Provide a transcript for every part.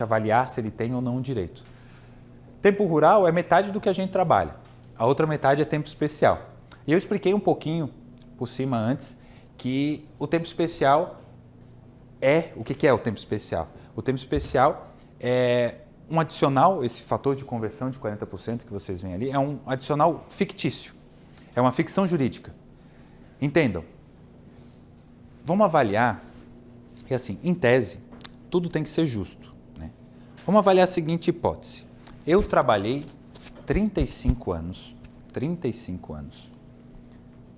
avaliar se ele tem ou não um direito. Tempo rural é metade do que a gente trabalha, a outra metade é tempo especial. E eu expliquei um pouquinho por cima antes que o tempo especial o que é o tempo especial? O tempo especial é um adicional, esse fator de conversão de 40% que vocês veem ali, é um adicional fictício, é uma ficção jurídica. Entendam, vamos avaliar, que assim, em tese, tudo tem que ser justo, né? Vamos avaliar a seguinte hipótese. Eu trabalhei 35 anos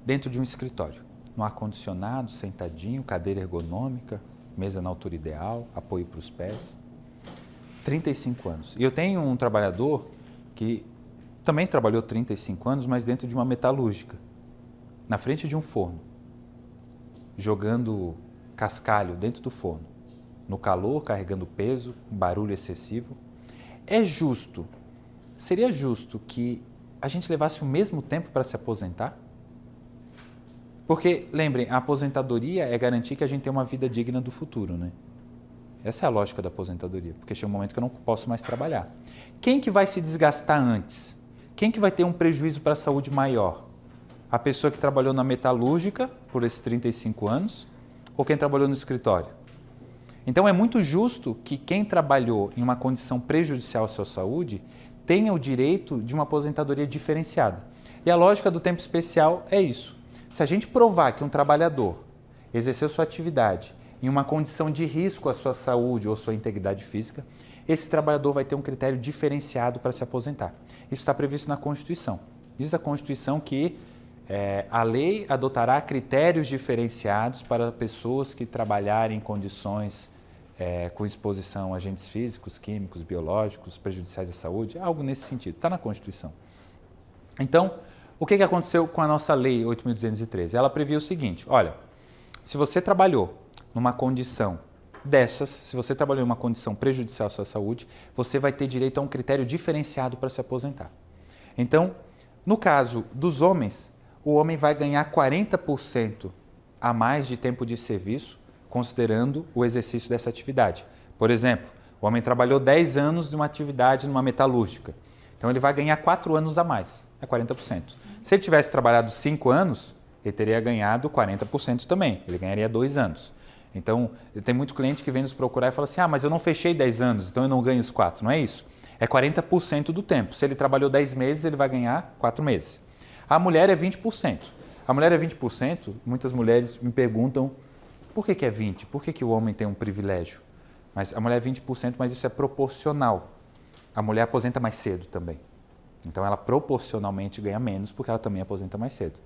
dentro de um escritório, no ar-condicionado, sentadinho, cadeira ergonômica, mesa na altura ideal, apoio para os pés. 35 anos. E eu tenho um trabalhador que também trabalhou 35 anos, mas dentro de uma metalúrgica, na frente de um forno, jogando cascalho dentro do forno, no calor, carregando peso, barulho excessivo. É justo, seria justo que a gente levasse o mesmo tempo para se aposentar? Porque, lembrem, a aposentadoria é garantir que a gente tem uma vida digna do futuro, né? Essa é a lógica da aposentadoria, porque chega um momento que eu não posso mais trabalhar. Quem que vai se desgastar antes? Quem que vai ter um prejuízo para a saúde maior? A pessoa que trabalhou na metalúrgica por esses 35 anos ou quem trabalhou no escritório? Então é muito justo que quem trabalhou em uma condição prejudicial à sua saúde tenha o direito de uma aposentadoria diferenciada. E a lógica do tempo especial é isso. Se a gente provar que um trabalhador exerceu sua atividade em uma condição de risco à sua saúde ou sua integridade física, esse trabalhador vai ter um critério diferenciado para se aposentar. Isso está previsto na Constituição. Diz a Constituição que a lei adotará critérios diferenciados para pessoas que trabalharem em condições com exposição a agentes físicos, químicos, biológicos, prejudiciais à saúde, algo nesse sentido. Está na Constituição. Então, o que aconteceu com a nossa Lei 8.213? Ela previa o seguinte, olha, se você trabalhou numa condição dessas, se você trabalhou em uma condição prejudicial à sua saúde, você vai ter direito a um critério diferenciado para se aposentar. Então, no caso dos homens, o homem vai ganhar 40% a mais de tempo de serviço, considerando o exercício dessa atividade. Por exemplo, o homem trabalhou 10 anos de uma atividade numa metalúrgica, então ele vai ganhar 4 anos a mais, é 40%. Se ele tivesse trabalhado 5 anos, ele teria ganhado 40% também, ele ganharia 2 anos. Então, tem muito cliente que vem nos procurar e fala assim, mas eu não fechei 10 anos, então eu não ganho os 4. Não é isso. É 40% do tempo. Se ele trabalhou 10 meses, ele vai ganhar 4 meses. A mulher é 20%. A mulher é 20%, muitas mulheres me perguntam, por que é 20%? Por que o homem tem um privilégio? Mas a mulher é 20%, mas isso é proporcional. A mulher aposenta mais cedo também. Então, ela proporcionalmente ganha menos, porque ela também aposenta mais cedo.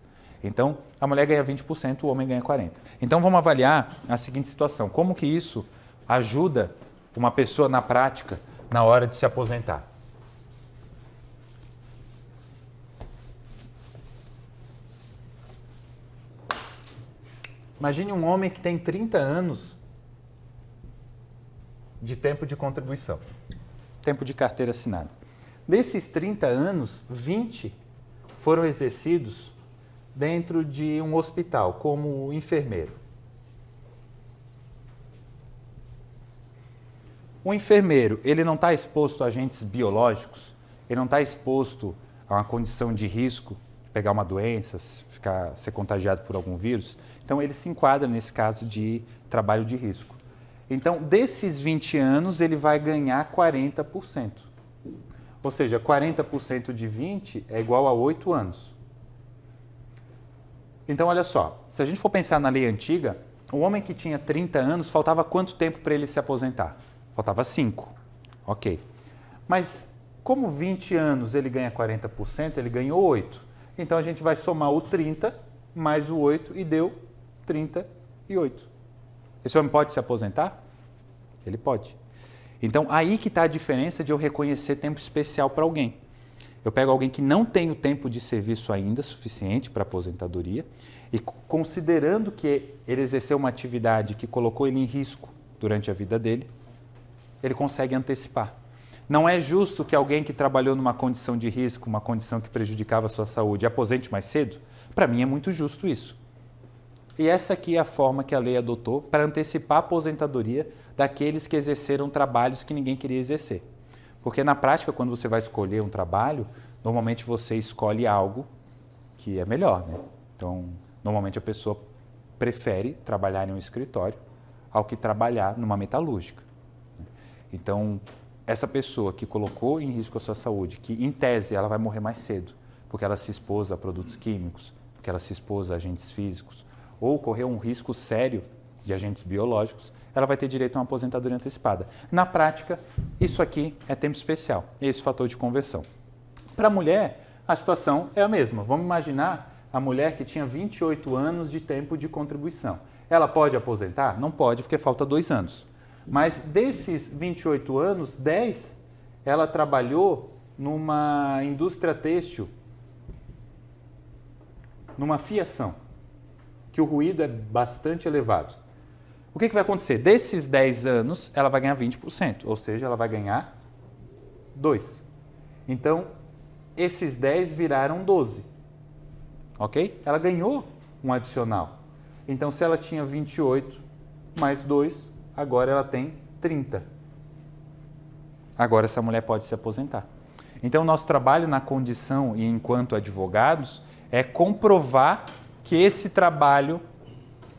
Então, a mulher ganha 20%, o homem ganha 40%. Então, vamos avaliar a seguinte situação. Como que isso ajuda uma pessoa na prática na hora de se aposentar? Imagine um homem que tem 30 anos de tempo de contribuição, tempo de carteira assinada. Desses 30 anos, 20 foram exercidos dentro de um hospital, como enfermeiro. O enfermeiro, ele não está exposto a agentes biológicos, ele não está exposto a uma condição de risco, de pegar uma doença, ser contagiado por algum vírus. Então, ele se enquadra nesse caso de trabalho de risco. Então, desses 20 anos, ele vai ganhar 40%. Ou seja, 40% de 20 é igual a 8 anos. Então, olha só, se a gente for pensar na lei antiga, o homem que tinha 30 anos, faltava quanto tempo para ele se aposentar? Faltava 5. Ok. Mas, como 20 anos ele ganha 40%, ele ganhou 8. Então, a gente vai somar o 30 mais o 8 e deu 38. Esse homem pode se aposentar? Ele pode. Então, aí que está a diferença de eu reconhecer tempo especial para alguém. Eu pego alguém que não tem o tempo de serviço ainda suficiente para aposentadoria e considerando que ele exerceu uma atividade que colocou ele em risco durante a vida dele, ele consegue antecipar. Não é justo que alguém que trabalhou numa condição de risco, uma condição que prejudicava a sua saúde, aposente mais cedo? Para mim é muito justo isso. E essa aqui é a forma que a lei adotou para antecipar a aposentadoria daqueles que exerceram trabalhos que ninguém queria exercer. Porque na prática, quando você vai escolher um trabalho, normalmente você escolhe algo que é melhor, né? Então, normalmente a pessoa prefere trabalhar em um escritório ao que trabalhar numa metalúrgica. Então, essa pessoa que colocou em risco a sua saúde, que em tese ela vai morrer mais cedo, porque ela se expôs a produtos químicos, porque ela se expôs a agentes físicos, ou correu um risco sério de agentes biológicos, ela vai ter direito a uma aposentadoria antecipada. Na prática, isso aqui é tempo especial, esse fator de conversão. Para a mulher, a situação é a mesma. Vamos imaginar a mulher que tinha 28 anos de tempo de contribuição. Ela pode aposentar? Não pode, porque falta 2 anos. Mas desses 28 anos, 10, ela trabalhou numa indústria têxtil, numa fiação, que o ruído é bastante elevado. O que vai acontecer? Desses 10 anos, ela vai ganhar 20%, ou seja, ela vai ganhar 2. Então, esses 10 viraram 12. Ok? Ela ganhou um adicional. Então, se ela tinha 28 mais 2, agora ela tem 30. Agora essa mulher pode se aposentar. Então, nosso trabalho na condição e enquanto advogados é comprovar que esse trabalho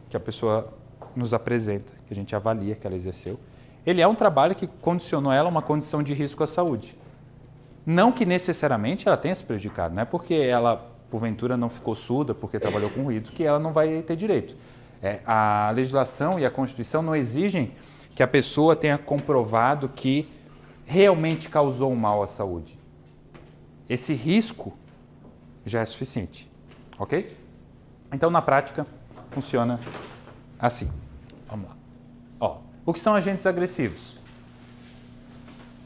que a pessoa nos apresenta, que a gente avalia que ela exerceu, ele é um trabalho que condicionou ela a uma condição de risco à saúde. Não que necessariamente ela tenha se prejudicado, não é porque ela, porventura, não ficou surda porque trabalhou com ruído que ela não vai ter direito. A legislação e a Constituição não exigem que a pessoa tenha comprovado que realmente causou um mal à saúde. Esse risco já é suficiente, ok? Então, na prática, funciona assim. Vamos lá. O que são agentes agressivos?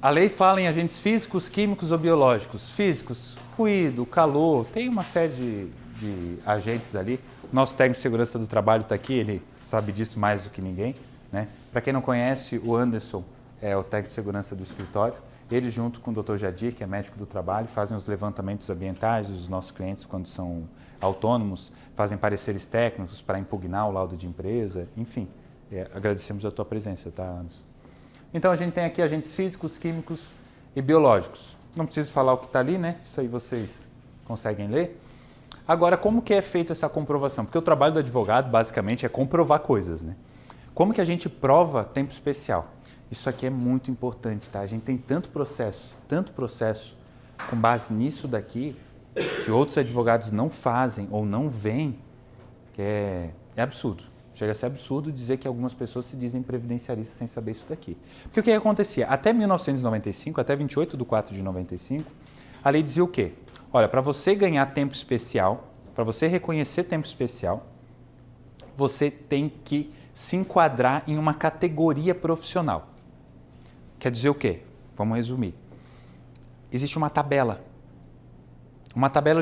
A lei fala em agentes físicos, químicos ou biológicos. Físicos, ruído, calor, tem uma série de agentes ali. Nosso técnico de segurança do trabalho está aqui, ele sabe disso mais do que ninguém, né? Para quem não conhece, o Anderson é o técnico de segurança do escritório. Ele, junto com o Dr. Jadir, que é médico do trabalho, fazem os levantamentos ambientais dos nossos clientes quando são autônomos, fazem pareceres técnicos para impugnar o laudo de empresa, enfim. Agradecemos a tua presença, tá, Anderson? Então, a gente tem aqui agentes físicos, químicos e biológicos. Não preciso falar o que está ali, né? Isso aí vocês conseguem ler. Agora, como que é feita essa comprovação? Porque o trabalho do advogado, basicamente, é comprovar coisas, né? Como que a gente prova tempo especial? Isso aqui é muito importante, tá? A gente tem tanto processo com base nisso daqui, que outros advogados não fazem ou não veem, que é absurdo. Chega a ser absurdo dizer que algumas pessoas se dizem previdenciaristas sem saber isso daqui. Porque o que acontecia? Até 1995, até 28/4/95, a lei dizia o quê? Olha, para você ganhar tempo especial, para você reconhecer tempo especial, você tem que se enquadrar em uma categoria profissional. Quer dizer o quê? Vamos resumir. Existe uma tabela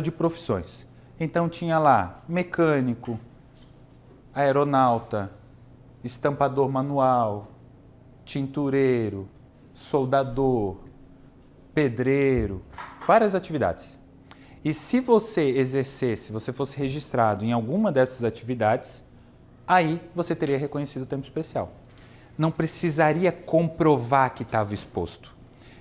de profissões. Então tinha lá mecânico, aeronauta, estampador manual, tintureiro, soldador, pedreiro, várias atividades. E se você exercesse, se você fosse registrado em alguma dessas atividades, aí você teria reconhecido o tempo especial. Não precisaria comprovar que estava exposto.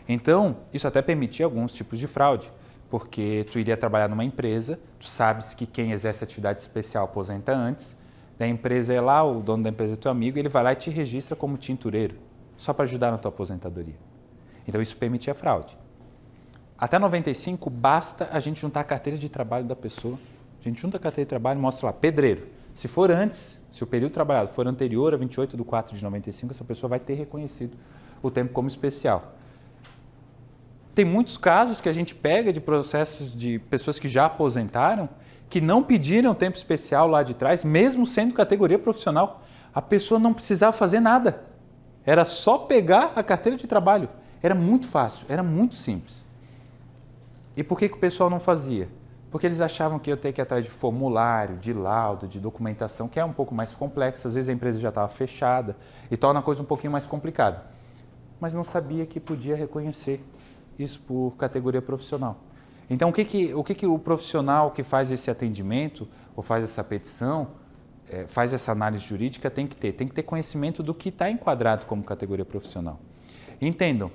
Então, isso até permitia alguns tipos de fraude, porque tu iria trabalhar numa empresa, tu sabes que quem exerce atividade especial aposenta antes, a empresa é lá, o dono da empresa é teu amigo, ele vai lá e te registra como tintureiro, só para ajudar na tua aposentadoria. Então, isso permitia fraude. Até 95, basta a gente juntar a carteira de trabalho da pessoa. A gente junta a carteira de trabalho e mostra lá, pedreiro. Se for antes, se o período trabalhado for anterior a 28/4/95, essa pessoa vai ter reconhecido o tempo como especial. Tem muitos casos que a gente pega de processos de pessoas que já aposentaram, que não pediram tempo especial lá de trás, mesmo sendo categoria profissional. A pessoa não precisava fazer nada. Era só pegar a carteira de trabalho. Era muito fácil, era muito simples. E por que o pessoal não fazia? Porque eles achavam que ia ter que ir atrás de formulário, de laudo, de documentação, que é um pouco mais complexa. Às vezes a empresa já estava fechada e torna a coisa um pouquinho mais complicada. Mas não sabia que podia reconhecer isso por categoria profissional. Então, o que o profissional que faz esse atendimento ou faz essa petição faz essa análise jurídica tem que ter conhecimento do que está enquadrado como categoria profissional. Entendam,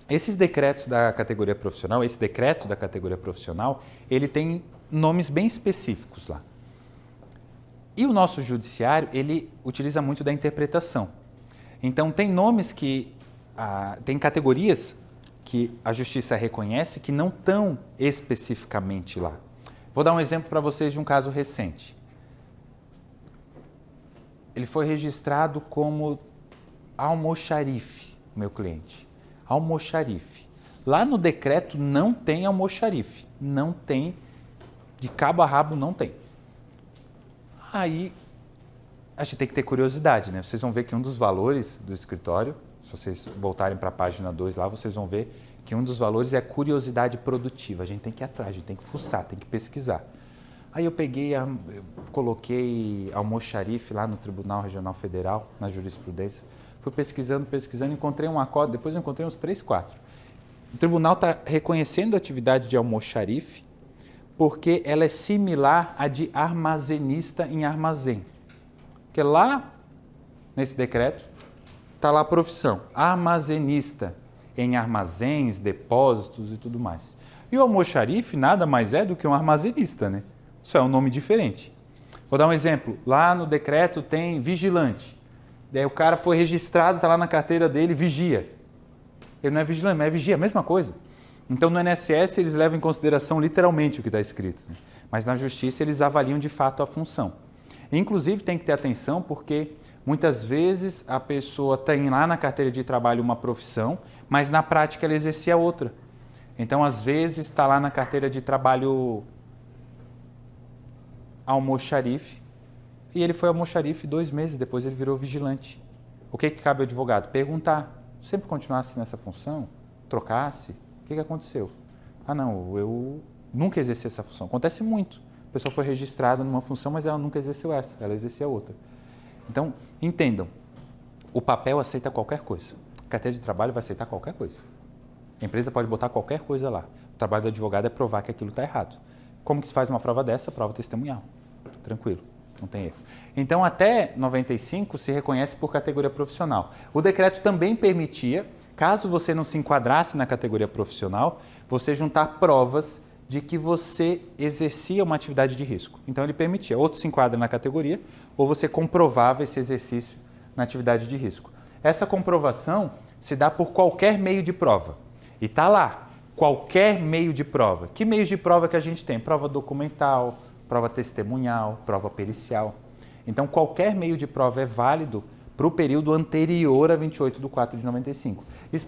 esses decretos da categoria profissional, esse decreto da categoria profissional, ele tem nomes bem específicos lá. E o nosso judiciário, ele utiliza muito da interpretação. Então, tem nomes que, tem categorias que a justiça reconhece que não estão especificamente lá. Vou dar um exemplo para vocês de um caso recente. Ele foi registrado como almoxarife, meu cliente. Almoxarife. Lá no decreto não tem almoxarife. Não tem, de cabo a rabo não tem. Aí, a gente tem que ter curiosidade, né? Vocês vão ver que um dos valores do escritório, se vocês voltarem para a página 2 lá, vocês vão ver que um dos valores é a curiosidade produtiva. A gente tem que ir atrás, a gente tem que fuçar, tem que pesquisar. Aí eu peguei, eu coloquei almoxarife lá no Tribunal Regional Federal, na jurisprudência. Fui pesquisando, encontrei um acórdão, depois eu encontrei uns 3, 4. O tribunal está reconhecendo a atividade de almoxarife porque ela é similar à de armazenista em armazém. Porque lá, nesse decreto, está lá a profissão, armazenista em armazéns, depósitos e tudo mais. E o almoxarife nada mais é do que um armazenista, né? Isso é um nome diferente. Vou dar um exemplo. Lá no decreto tem vigilante. Daí o cara foi registrado, está lá na carteira dele, vigia. Ele não é vigilante, mas é vigia, a mesma coisa. Então no INSS eles levam em consideração literalmente o que está escrito, né? Mas na justiça eles avaliam de fato a função. Inclusive tem que ter atenção porque muitas vezes a pessoa tem lá na carteira de trabalho uma profissão, mas na prática ela exercia outra. Então às vezes está lá na carteira de trabalho almoxarife e ele foi almoxarife 2 meses, depois ele virou vigilante. O que cabe ao advogado? Perguntar. Sempre continuasse nessa função? Trocasse? O que aconteceu? Ah não, eu nunca exerci essa função. Acontece muito. A pessoa foi registrada numa função, mas ela nunca exerceu essa, ela exercia outra. Então, entendam, o papel aceita qualquer coisa. A carteira de trabalho vai aceitar qualquer coisa. A empresa pode botar qualquer coisa lá. O trabalho do advogado é provar que aquilo está errado. Como que se faz uma prova dessa? Prova testemunhal. Tranquilo, não tem erro. Então, até 95 se reconhece por categoria profissional. O decreto também permitia, caso você não se enquadrasse na categoria profissional, você juntar provas de que você exercia uma atividade de risco. Então, ele permitia, ou se enquadra na categoria, ou você comprovava esse exercício na atividade de risco. Essa comprovação se dá por qualquer meio de prova. E está lá, qualquer meio de prova. Que meios de prova que a gente tem? Prova documental, prova testemunhal, prova pericial. Então, qualquer meio de prova é válido para o período anterior a 28 de 4 de 95. Isso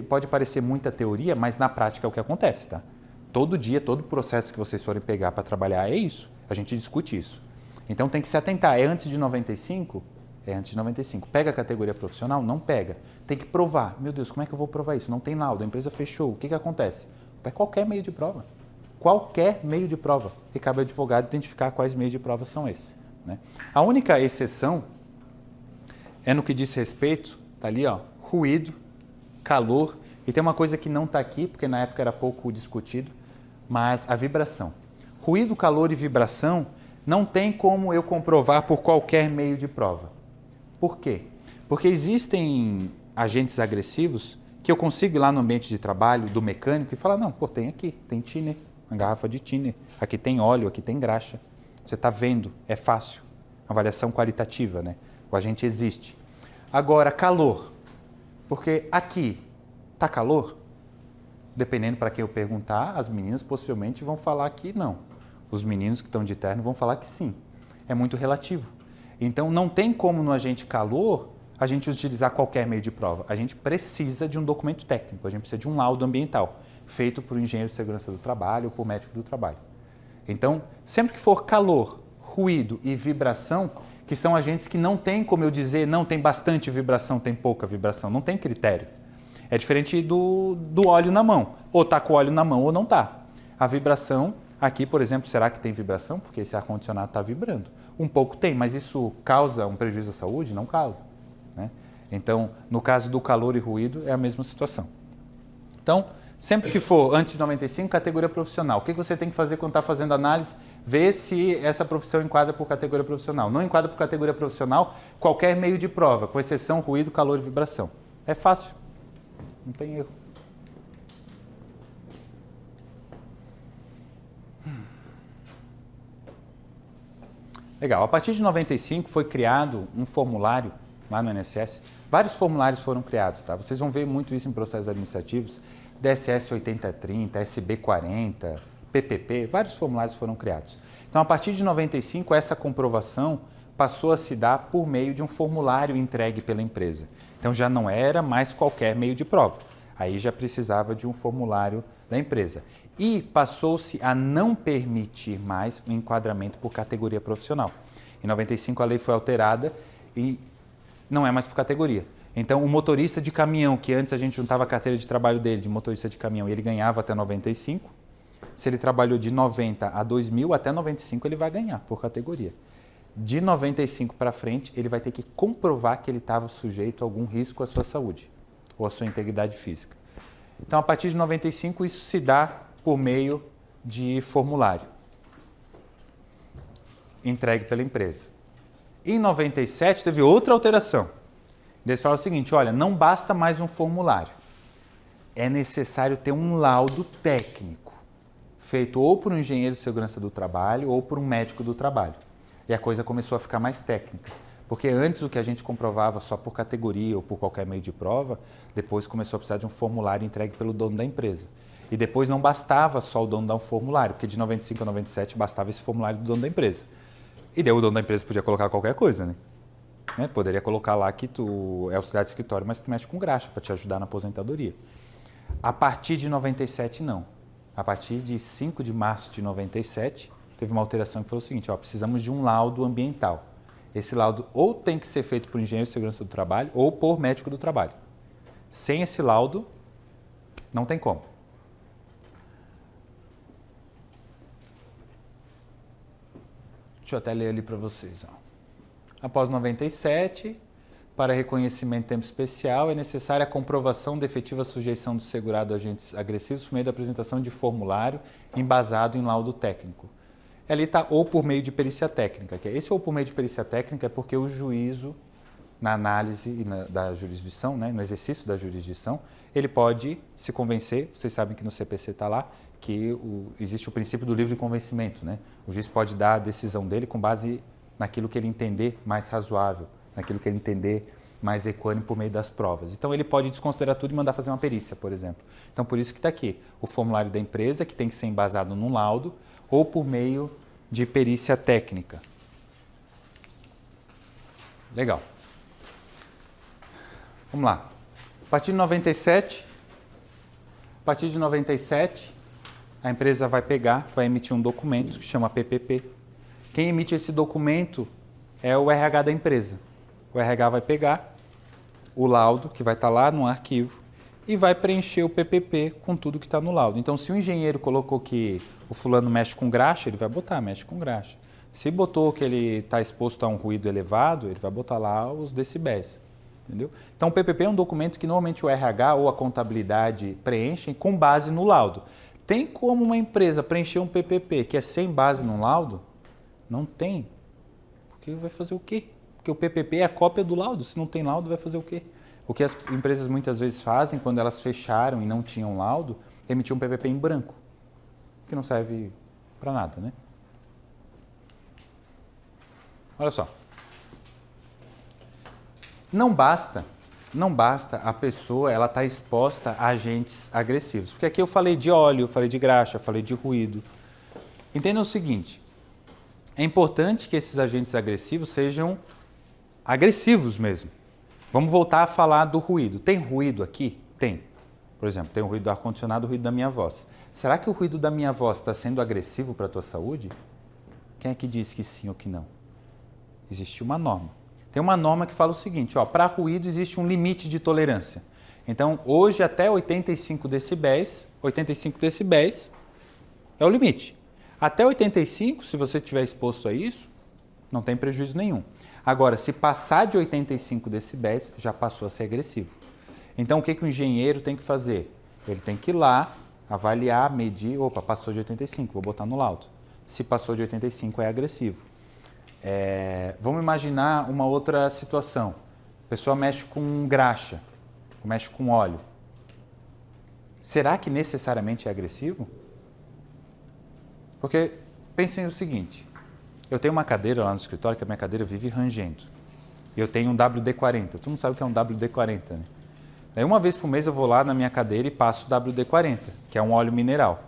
pode parecer muita teoria, mas na prática é o que acontece, tá? Todo dia, todo processo que vocês forem pegar para trabalhar é isso. A gente discute isso. Então, tem que se atentar. É antes de 95? É antes de 95. Pega a categoria profissional? Não pega. Tem que provar. Meu Deus, como é que eu vou provar isso? Não tem laudo, a empresa fechou. O que acontece? É qualquer meio de prova. Qualquer meio de prova. E cabe ao advogado identificar quais meios de prova são esses, né? A única exceção é no que diz respeito, tá ali, ó, ruído, calor, e tem uma coisa que não está aqui, porque na época era pouco discutido, mas a vibração. Ruído, calor e vibração não tem como eu comprovar por qualquer meio de prova. Por quê? Porque existem agentes agressivos que eu consigo ir lá no ambiente de trabalho do mecânico e falar, não, pô, tem aqui, tem thinner, uma garrafa de thinner, aqui tem óleo, aqui tem graxa. Você está vendo, é fácil. Avaliação qualitativa, né? O agente existe. Agora, calor. Porque aqui está calor? Dependendo para quem eu perguntar, as meninas possivelmente vão falar que não. Os meninos que estão de terno vão falar que sim. É muito relativo. Então, não tem como no agente calor a gente utilizar qualquer meio de prova. A gente precisa de um documento técnico, a gente precisa de um laudo ambiental, feito por engenheiro de segurança do trabalho ou por médico do trabalho. Então, sempre que for calor, ruído e vibração, que são agentes que não tem como eu dizer, não, tem bastante vibração, tem pouca vibração, não tem critério. É diferente do óleo na mão, ou está com o óleo na mão ou não está. A vibração, aqui, por exemplo, será que tem vibração? Porque esse ar-condicionado está vibrando. Um pouco tem, mas isso causa um prejuízo à saúde? Não causa, né? Então, no caso do calor e ruído, é a mesma situação. Então, Sempre que for antes de 95, categoria profissional. O que você tem que fazer quando está fazendo análise? Ver se essa profissão enquadra por categoria profissional. Não enquadra por categoria profissional, qualquer meio de prova, com exceção ruído, calor e vibração. É fácil. Não tem erro. Legal. A partir de 95 foi criado um formulário lá no INSS. Vários formulários foram criados, tá? Vocês vão ver muito isso em processos administrativos. DSS 8030, SB 40, PPP, vários formulários foram criados. Então, a partir de 95, essa comprovação passou a se dar por meio de um formulário entregue pela empresa. Então, já não era mais qualquer meio de prova. Aí já precisava de um formulário da empresa. E passou-se a não permitir mais o enquadramento por categoria profissional. Em 95, a lei foi alterada e não é mais por categoria. Então, o motorista de caminhão, que antes a gente juntava a carteira de trabalho dele, de motorista de caminhão, e ele ganhava até 95, se ele trabalhou de 90 a 2000, até 95 ele vai ganhar por categoria. De 95 para frente, ele vai ter que comprovar que ele estava sujeito a algum risco à sua saúde ou à sua integridade física. Então, a partir de 95, isso se dá por meio de formulário entregue pela empresa. Em 97, teve outra alteração. Eles falam o seguinte, olha, não basta mais um formulário. É necessário ter um laudo técnico, feito ou por um engenheiro de segurança do trabalho ou por um médico do trabalho. E a coisa começou a ficar mais técnica. Porque antes o que a gente comprovava só por categoria ou por qualquer meio de prova, depois começou a precisar de um formulário entregue pelo dono da empresa. E depois não bastava só o dono dar um formulário, porque de 95 a 97 bastava esse formulário do dono da empresa. E daí o dono da empresa podia colocar qualquer coisa, né? Poderia colocar lá que tu é auxiliar de escritório, mas tu mexe com graxa para te ajudar na aposentadoria. A partir de 97, não. A partir de 5 de março de 97, teve uma alteração que foi o seguinte, ó, precisamos de um laudo ambiental. Esse laudo ou tem que ser feito por engenheiro de segurança do trabalho ou por médico do trabalho. Sem esse laudo, não tem como. Deixa eu até ler ali para vocês. Ó. Após 97, para reconhecimento de tempo especial, é necessária a comprovação de efetiva sujeição do segurado a agentes agressivos por meio da apresentação de formulário embasado em laudo técnico. Ali está ou por meio de perícia técnica. Que esse ou por meio de perícia técnica é porque o juízo, na análise da jurisdição, né, no exercício da jurisdição, ele pode se convencer, vocês sabem que no CPC está lá, que existe o princípio do livre convencimento. Né? O juiz pode dar a decisão dele com base naquilo que ele entender mais razoável, naquilo que ele entender mais equânime por meio das provas. Então, ele pode desconsiderar tudo e mandar fazer uma perícia, por exemplo. Então, por isso que está aqui o formulário da empresa, que tem que ser embasado num laudo, ou por meio de perícia técnica. Legal. Vamos lá. A partir de 97, a empresa vai pegar, vai emitir um documento que chama PPP. Quem emite esse documento é o RH da empresa. O RH vai pegar o laudo, que vai estar lá no arquivo, e vai preencher o PPP com tudo que está no laudo. Então, se o engenheiro colocou que o fulano mexe com graxa, ele vai botar, mexe com graxa. Se botou que ele está exposto a um ruído elevado, ele vai botar lá os decibéis. Entendeu? Então, o PPP é um documento que normalmente o RH ou a contabilidade preenchem com base no laudo. Tem como uma empresa preencher um PPP que é sem base no laudo? Não tem. Porque vai fazer o quê? Porque o PPP é a cópia do laudo. Se não tem laudo, vai fazer o quê? O que as empresas muitas vezes fazem, quando elas fecharam e não tinham laudo, é emitir um PPP em branco, que não serve para nada, né? Olha só. Não basta a pessoa ela estar exposta a agentes agressivos. Porque aqui eu falei de óleo, eu falei de graxa, eu falei de ruído. Entendam o seguinte, é importante que esses agentes agressivos sejam agressivos mesmo. Vamos voltar a falar do ruído. Tem ruído aqui? Tem. Por exemplo, tem o ruído do ar-condicionado, o ruído da minha voz. Será que o ruído da minha voz está sendo agressivo para a tua saúde? Quem é que diz que sim ou que não? Existe uma norma. Tem uma norma que fala o seguinte, ó, para ruído existe um limite de tolerância. Então, hoje até 85 decibéis é o limite. Até 85, se você estiver exposto a isso, não tem prejuízo nenhum. Agora, se passar de 85 decibéis, já passou a ser agressivo. Então, o que o engenheiro tem que fazer? Ele tem que ir lá, avaliar, medir, opa, passou de 85, vou botar no laudo. Se passou de 85 é agressivo. Vamos imaginar uma outra situação. A pessoa mexe com graxa, mexe com óleo. Será que necessariamente é agressivo? Porque pensem o seguinte, eu tenho uma cadeira lá no escritório que a minha cadeira vive rangendo. E eu tenho um WD-40, todo mundo sabe o que é um WD-40, né? Aí uma vez por mês eu vou lá na minha cadeira e passo o WD-40, que é um óleo mineral.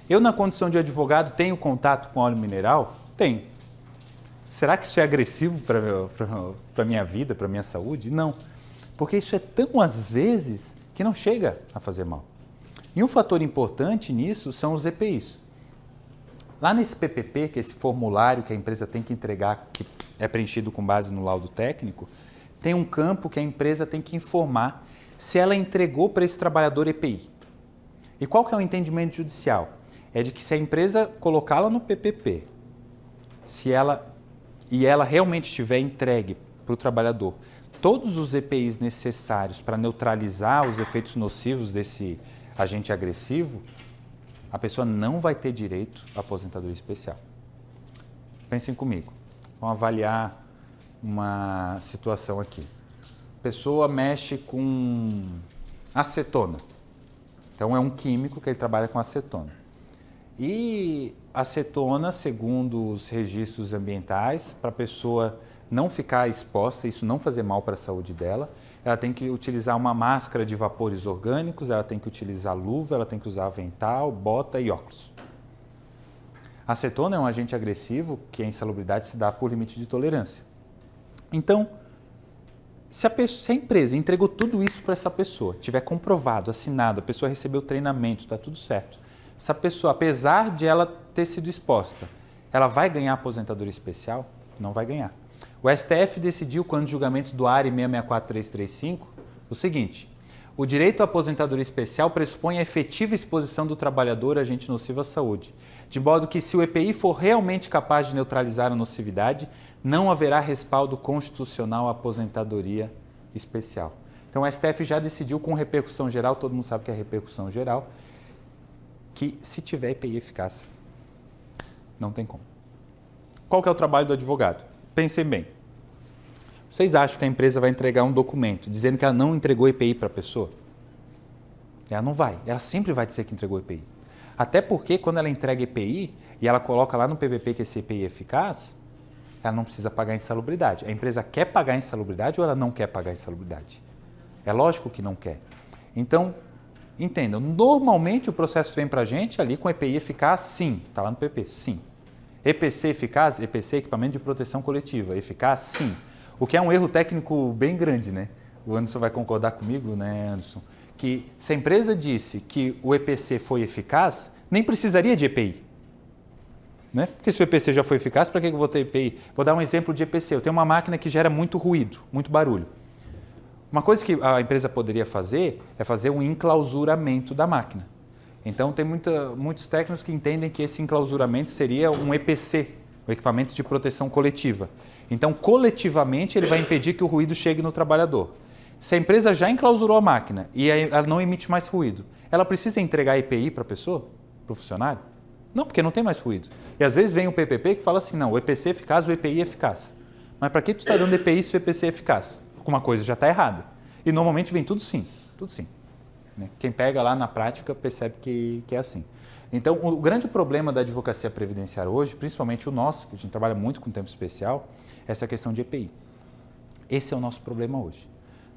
Eu, na condição de advogado, tenho contato com óleo mineral? Tenho. Será que isso é agressivo para a minha vida, para a minha saúde? Não. Porque isso é tão às vezes que não chega a fazer mal. E um fator importante nisso são os EPIs. Lá nesse PPP, que é esse formulário que a empresa tem que entregar, que é preenchido com base no laudo técnico, tem um campo que a empresa tem que informar se ela entregou para esse trabalhador EPI. E qual que é o entendimento judicial? É de que se a empresa colocá-la no PPP, e ela realmente estiver entregue para o trabalhador todos os EPIs necessários para neutralizar os efeitos nocivos desse agente agressivo, a pessoa não vai ter direito à aposentadoria especial. Pensem comigo. Vamos avaliar uma situação aqui. A pessoa mexe com acetona. Então, é um químico que ele trabalha com acetona. E acetona, segundo os registros ambientais, para a pessoa não ficar exposta, isso não fazer mal para a saúde dela, ela tem que utilizar uma máscara de vapores orgânicos, ela tem que utilizar luva, ela tem que usar avental, bota e óculos. A acetona é um agente agressivo que a insalubridade se dá por limite de tolerância. Então, se a empresa entregou tudo isso para essa pessoa, tiver comprovado, assinado, a pessoa recebeu treinamento, está tudo certo. Essa pessoa, apesar de ela ter sido exposta, ela vai ganhar aposentadoria especial? Não vai ganhar. O STF decidiu, quando o julgamento do ARI 664335, o seguinte: o direito à aposentadoria especial pressupõe a efetiva exposição do trabalhador a agente nocivo à saúde, de modo que, se o EPI for realmente capaz de neutralizar a nocividade, não haverá respaldo constitucional à aposentadoria especial. Então, o STF já decidiu com repercussão geral, todo mundo sabe que é repercussão geral, que se tiver EPI eficaz, não tem como. Qual que é o trabalho do advogado? Pensem bem. Vocês acham que a empresa vai entregar um documento dizendo que ela não entregou EPI para a pessoa? Ela não vai. Ela sempre vai dizer que entregou EPI. Até porque, quando ela entrega EPI e ela coloca lá no PPP que esse EPI é eficaz, ela não precisa pagar insalubridade. A empresa quer pagar insalubridade ou ela não quer pagar insalubridade? É lógico que não quer. Então, entendam, normalmente o processo vem para a gente ali com EPI eficaz, sim. Está lá no PPP, sim. EPC eficaz? EPC, equipamento de proteção coletiva. Eficaz? Sim. O que é um erro técnico bem grande, né? O Anderson vai concordar comigo, né, Anderson? Que se a empresa disse que o EPC foi eficaz, nem precisaria de EPI. Né? Porque se o EPC já foi eficaz, para que eu vou ter EPI? Vou dar um exemplo de EPC. Eu tenho uma máquina que gera muito ruído, muito barulho. Uma coisa que a empresa poderia fazer é fazer um enclausuramento da máquina. Então, tem muitos técnicos que entendem que esse enclausuramento seria um EPC, o equipamento de proteção coletiva. Então, coletivamente, ele vai impedir que o ruído chegue no trabalhador. Se a empresa já enclausurou a máquina e ela não emite mais ruído, ela precisa entregar EPI para a pessoa, para o funcionário? Não, porque não tem mais ruído. E às vezes vem o PPP que fala assim, não, o EPC é eficaz, o EPI é eficaz. Mas para que tu está dando EPI se o EPC é eficaz? Alguma coisa já está errada. E normalmente vem tudo sim, tudo sim. Quem pega lá na prática percebe que é assim. Então, o grande problema da advocacia previdenciária hoje, principalmente o nosso, que a gente trabalha muito com tempo especial, é essa questão de EPI. Esse é o nosso problema hoje.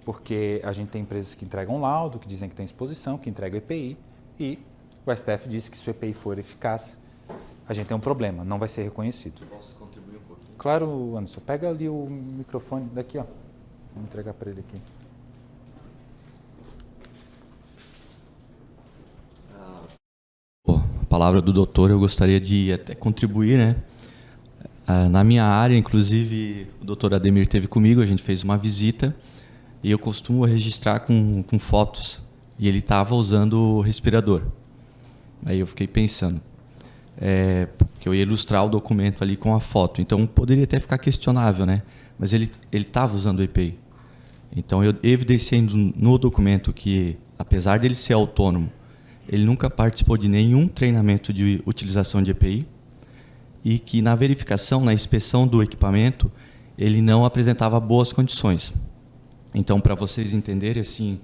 Porque a gente tem empresas que entregam laudo, que dizem que tem exposição, que entregam EPI, e o STF disse que se o EPI for eficaz, a gente tem um problema, não vai ser reconhecido. Posso contribuir um pouquinho? Claro, Anderson. Pega ali o microfone daqui, ó. Vou entregar para ele aqui. A palavra do doutor, eu gostaria de até contribuir, né? Na minha área, inclusive, o doutor Ademir esteve comigo, a gente fez uma visita e eu costumo registrar com fotos e ele estava usando o respirador. Aí eu fiquei pensando que eu ia ilustrar o documento ali com a foto, então poderia até ficar questionável, né? Mas ele estava usando o EPI. Então eu evidenciei no documento que, apesar dele ser autônomo, ele nunca participou de nenhum treinamento de utilização de EPI e que na verificação, na inspeção do equipamento, ele não apresentava boas condições. Então, para vocês entenderem, assim,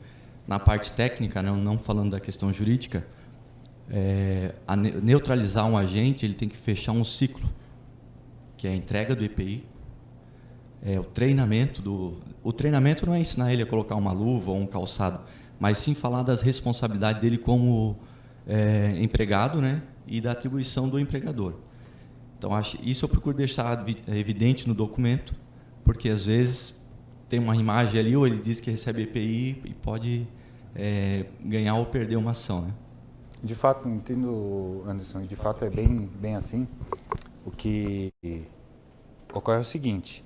na parte técnica, não falando da questão jurídica, neutralizar um agente, ele tem que fechar um ciclo, que é a entrega do EPI, o treinamento. O treinamento não é ensinar ele a colocar uma luva ou um calçado, mas sim falar das responsabilidades dele como empregado, né, e da atribuição do empregador. Então, isso eu procuro deixar evidente no documento, porque às vezes tem uma imagem ali, ou ele diz que recebe EPI e pode ganhar ou perder uma ação, né? De fato, entendo, Anderson, de fato é bem assim. O que ocorre é o seguinte: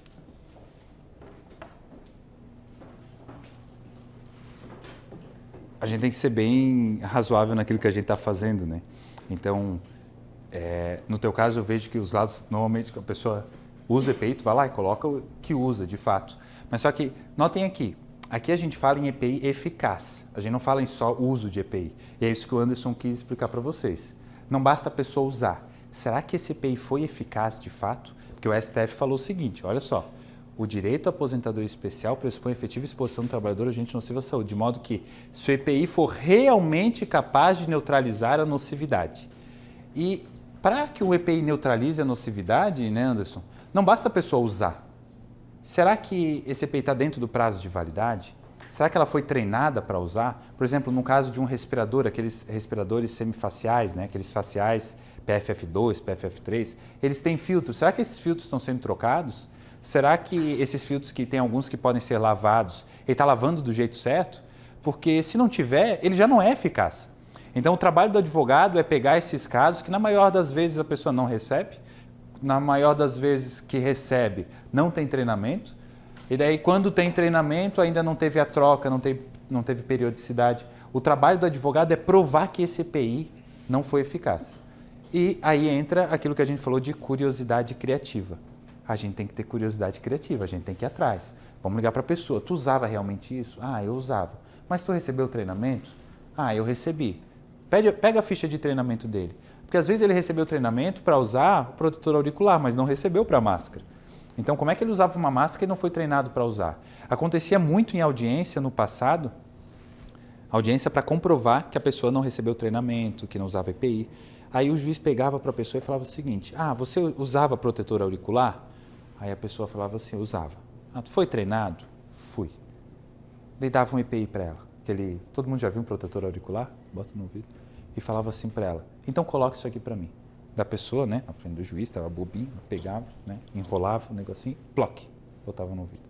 a gente tem que ser bem razoável naquilo que a gente está fazendo, né? Então, no teu caso, eu vejo que os lados, normalmente, a pessoa usa EPI, tu vai lá e coloca o que usa, de fato. Mas só que, notem aqui a gente fala em EPI eficaz, a gente não fala em só uso de EPI. E é isso que o Anderson quis explicar para vocês. Não basta a pessoa usar. Será que esse EPI foi eficaz de fato? Porque o STF falou o seguinte, olha só, o direito à aposentadoria especial pressupõe efetiva exposição do trabalhador a agente nocivo à saúde, de modo que, se o EPI for realmente capaz de neutralizar a nocividade. E para que o EPI neutralize a nocividade, né, Anderson, não basta a pessoa usar. Será que esse EPI está dentro do prazo de validade? Será que ela foi treinada para usar? Por exemplo, no caso de um respirador, aqueles respiradores semifaciais, né, aqueles faciais PFF2, PFF3, eles têm filtros. Será que esses filtros estão sendo trocados? Será que esses filtros, que tem alguns que podem ser lavados, ele está lavando do jeito certo? Porque se não tiver, ele já não é eficaz. Então, o trabalho do advogado é pegar esses casos que, na maior das vezes, a pessoa não recebe, na maior das vezes que recebe, não tem treinamento, e daí, quando tem treinamento, ainda não teve a troca, não teve periodicidade. O trabalho do advogado é provar que esse EPI não foi eficaz. E aí entra aquilo que a gente falou de curiosidade criativa. A gente tem que ter curiosidade criativa, a gente tem que ir atrás. Vamos ligar para a pessoa. Tu usava realmente isso? Ah, eu usava. Mas tu recebeu o treinamento? Ah, eu recebi. Pega a ficha de treinamento dele. Porque às vezes ele recebeu o treinamento para usar o protetor auricular, mas não recebeu para a máscara. Então, como é que ele usava uma máscara e não foi treinado para usar? Acontecia muito em audiência no passado, audiência para comprovar que a pessoa não recebeu o treinamento, que não usava EPI. Aí o juiz pegava para a pessoa e falava o seguinte: ah, você usava protetor auricular? Aí a pessoa falava assim: usava. Ah, tu foi treinado? Fui. Ele dava um EPI para ela. Todo mundo já viu um protetor auricular? Bota no ouvido. E falava assim para ela: então coloca isso aqui para mim. Da pessoa, né, na frente do juiz, estava bobinho, pegava, né, enrolava o negocinho, ploque, botava no ouvido.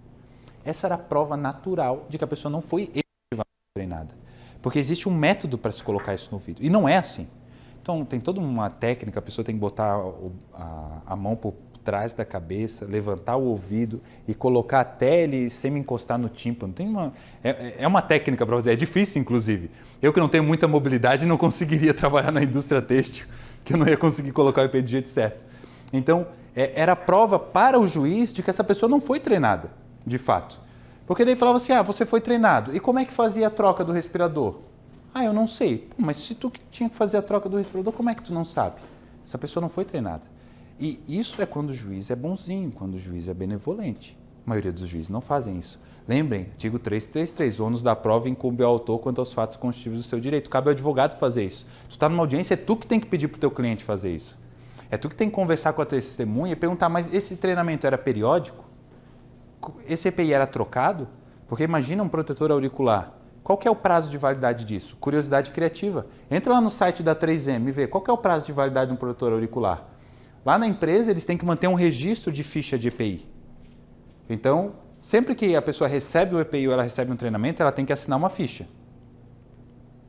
Essa era a prova natural de que a pessoa não foi efetivamente treinada. Porque existe um método para se colocar isso no ouvido. E não é assim. Então, tem toda uma técnica, a pessoa tem que botar a mão por trás da cabeça, levantar o ouvido e colocar até ele sem encostar no tímpano. É uma técnica para fazer, é difícil, inclusive. Eu que não tenho muita mobilidade não conseguiria trabalhar na indústria têxtil, que eu não ia conseguir colocar o EPI do jeito certo. Então, era prova para o juiz de que essa pessoa não foi treinada, de fato. Porque daí falava assim: ah, você foi treinado. E como é que fazia a troca do respirador? Ah, eu não sei. Pô, mas se tu que tinha que fazer a troca do respirador, como é que tu não sabe? Essa pessoa não foi treinada. E isso é quando o juiz é bonzinho, quando o juiz é benevolente. A maioria dos juízes não fazem isso. Lembrem, artigo 333, o ônus da prova incumbe ao autor quanto aos fatos constitutivos do seu direito. Cabe ao advogado fazer isso. Tu está numa audiência, é tu que tem que pedir para o teu cliente fazer isso. É tu que tem que conversar com a testemunha e perguntar: mas esse treinamento era periódico? Esse EPI era trocado? Porque imagina um protetor auricular. Qual que é o prazo de validade disso? Curiosidade criativa. Entra lá no site da 3M e vê qual que é o prazo de validade de um protetor auricular. Lá na empresa, eles têm que manter um registro de ficha de EPI. Então, sempre que a pessoa recebe o EPI ou ela recebe um treinamento, ela tem que assinar uma ficha.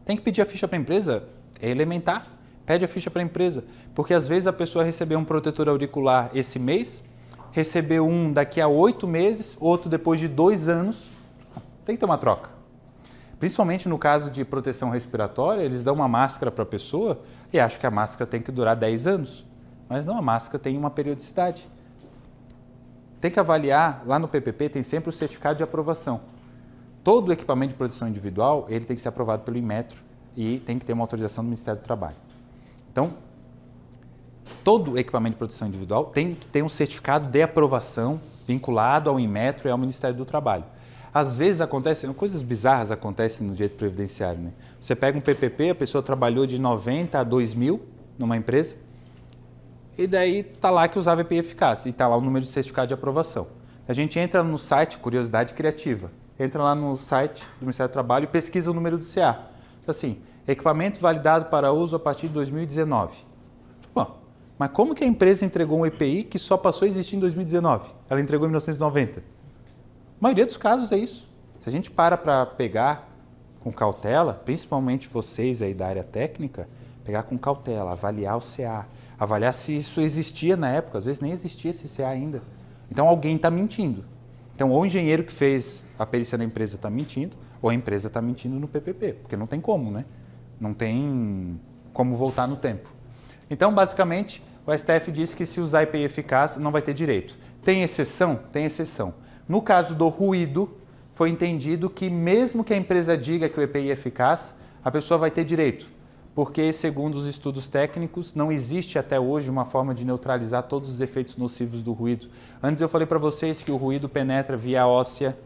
Tem que pedir a ficha para a empresa? É elementar. Pede a ficha para a empresa. Porque às vezes a pessoa recebeu um protetor auricular esse mês, recebeu um daqui a 8 meses, outro depois de 2 anos. Tem que ter uma troca. Principalmente no caso de proteção respiratória, eles dão uma máscara para a pessoa e acham que a máscara tem que durar 10 anos. Mas não, a máscara tem uma periodicidade. Tem que avaliar, lá no PPP tem sempre o certificado de aprovação. Todo equipamento de proteção individual, ele tem que ser aprovado pelo Inmetro. e tem que ter uma autorização do Ministério do Trabalho. Então, todo equipamento de proteção individual tem que ter um certificado de aprovação vinculado ao Inmetro e ao Ministério do Trabalho. Às vezes acontecem, coisas bizarras acontecem no direito previdenciário, né? Você pega um PPP, a pessoa trabalhou de 90 a 2000 numa empresa, e daí está lá que usava EPI eficaz, e está lá o número de certificado de aprovação. A gente entra no site, curiosidade criativa, entra lá no site do Ministério do Trabalho e pesquisa o número do CA. Assim, equipamento validado para uso a partir de 2019. Bom, mas como que a empresa entregou um EPI que só passou a existir em 2019? Ela entregou em 1990. A maioria dos casos é isso. Se a gente para pegar com cautela, principalmente vocês aí da área técnica, pegar com cautela, avaliar o CA, avaliar se isso existia na época, às vezes nem existia esse CA ainda. Então alguém está mentindo. Então ou o engenheiro que fez a perícia da empresa está mentindo, ou a empresa está mentindo no PPP, porque não tem como, né? Não tem como voltar no tempo. Então, basicamente, o STF disse que se usar EPI eficaz não vai ter direito. Tem exceção? Tem exceção. No caso do ruído, foi entendido que mesmo que a empresa diga que o EPI é eficaz, a pessoa vai ter direito. Porque, segundo os estudos técnicos, não existe até hoje uma forma de neutralizar todos os efeitos nocivos do ruído. Antes eu falei para vocês que o ruído penetra via óssea,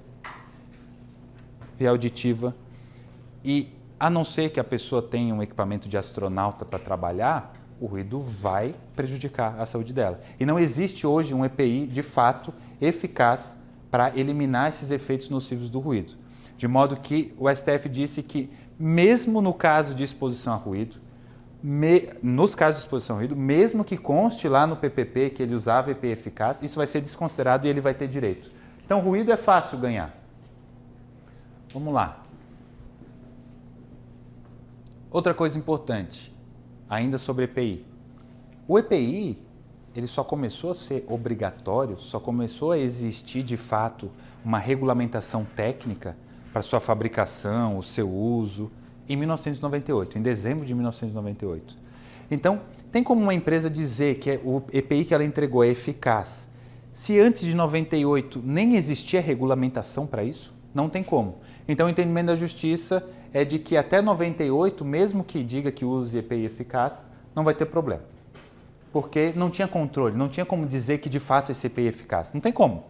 via auditiva, e a não ser que a pessoa tenha um equipamento de astronauta para trabalhar, o ruído vai prejudicar a saúde dela. E não existe hoje um EPI, de fato, eficaz para eliminar esses efeitos nocivos do ruído. De modo que o STF disse que, mesmo no caso de exposição a ruído, nos casos de exposição a ruído, mesmo que conste lá no PPP que ele usava EPI eficaz, isso vai ser desconsiderado e ele vai ter direito. Então, ruído é fácil ganhar. Vamos lá. Outra coisa importante, ainda sobre EPI. O EPI, ele só começou a ser obrigatório, só começou a existir de fato uma regulamentação técnica para sua fabricação, o seu uso, em 1998, em dezembro de 1998. Então, tem como uma empresa dizer que o EPI que ela entregou é eficaz, se antes de 98 nem existia regulamentação para isso? Não tem como. Então, o entendimento da justiça é de que até 98, mesmo que diga que use EPI eficaz, não vai ter problema. Porque não tinha controle, não tinha como dizer que de fato esse EPI é eficaz. Não tem como.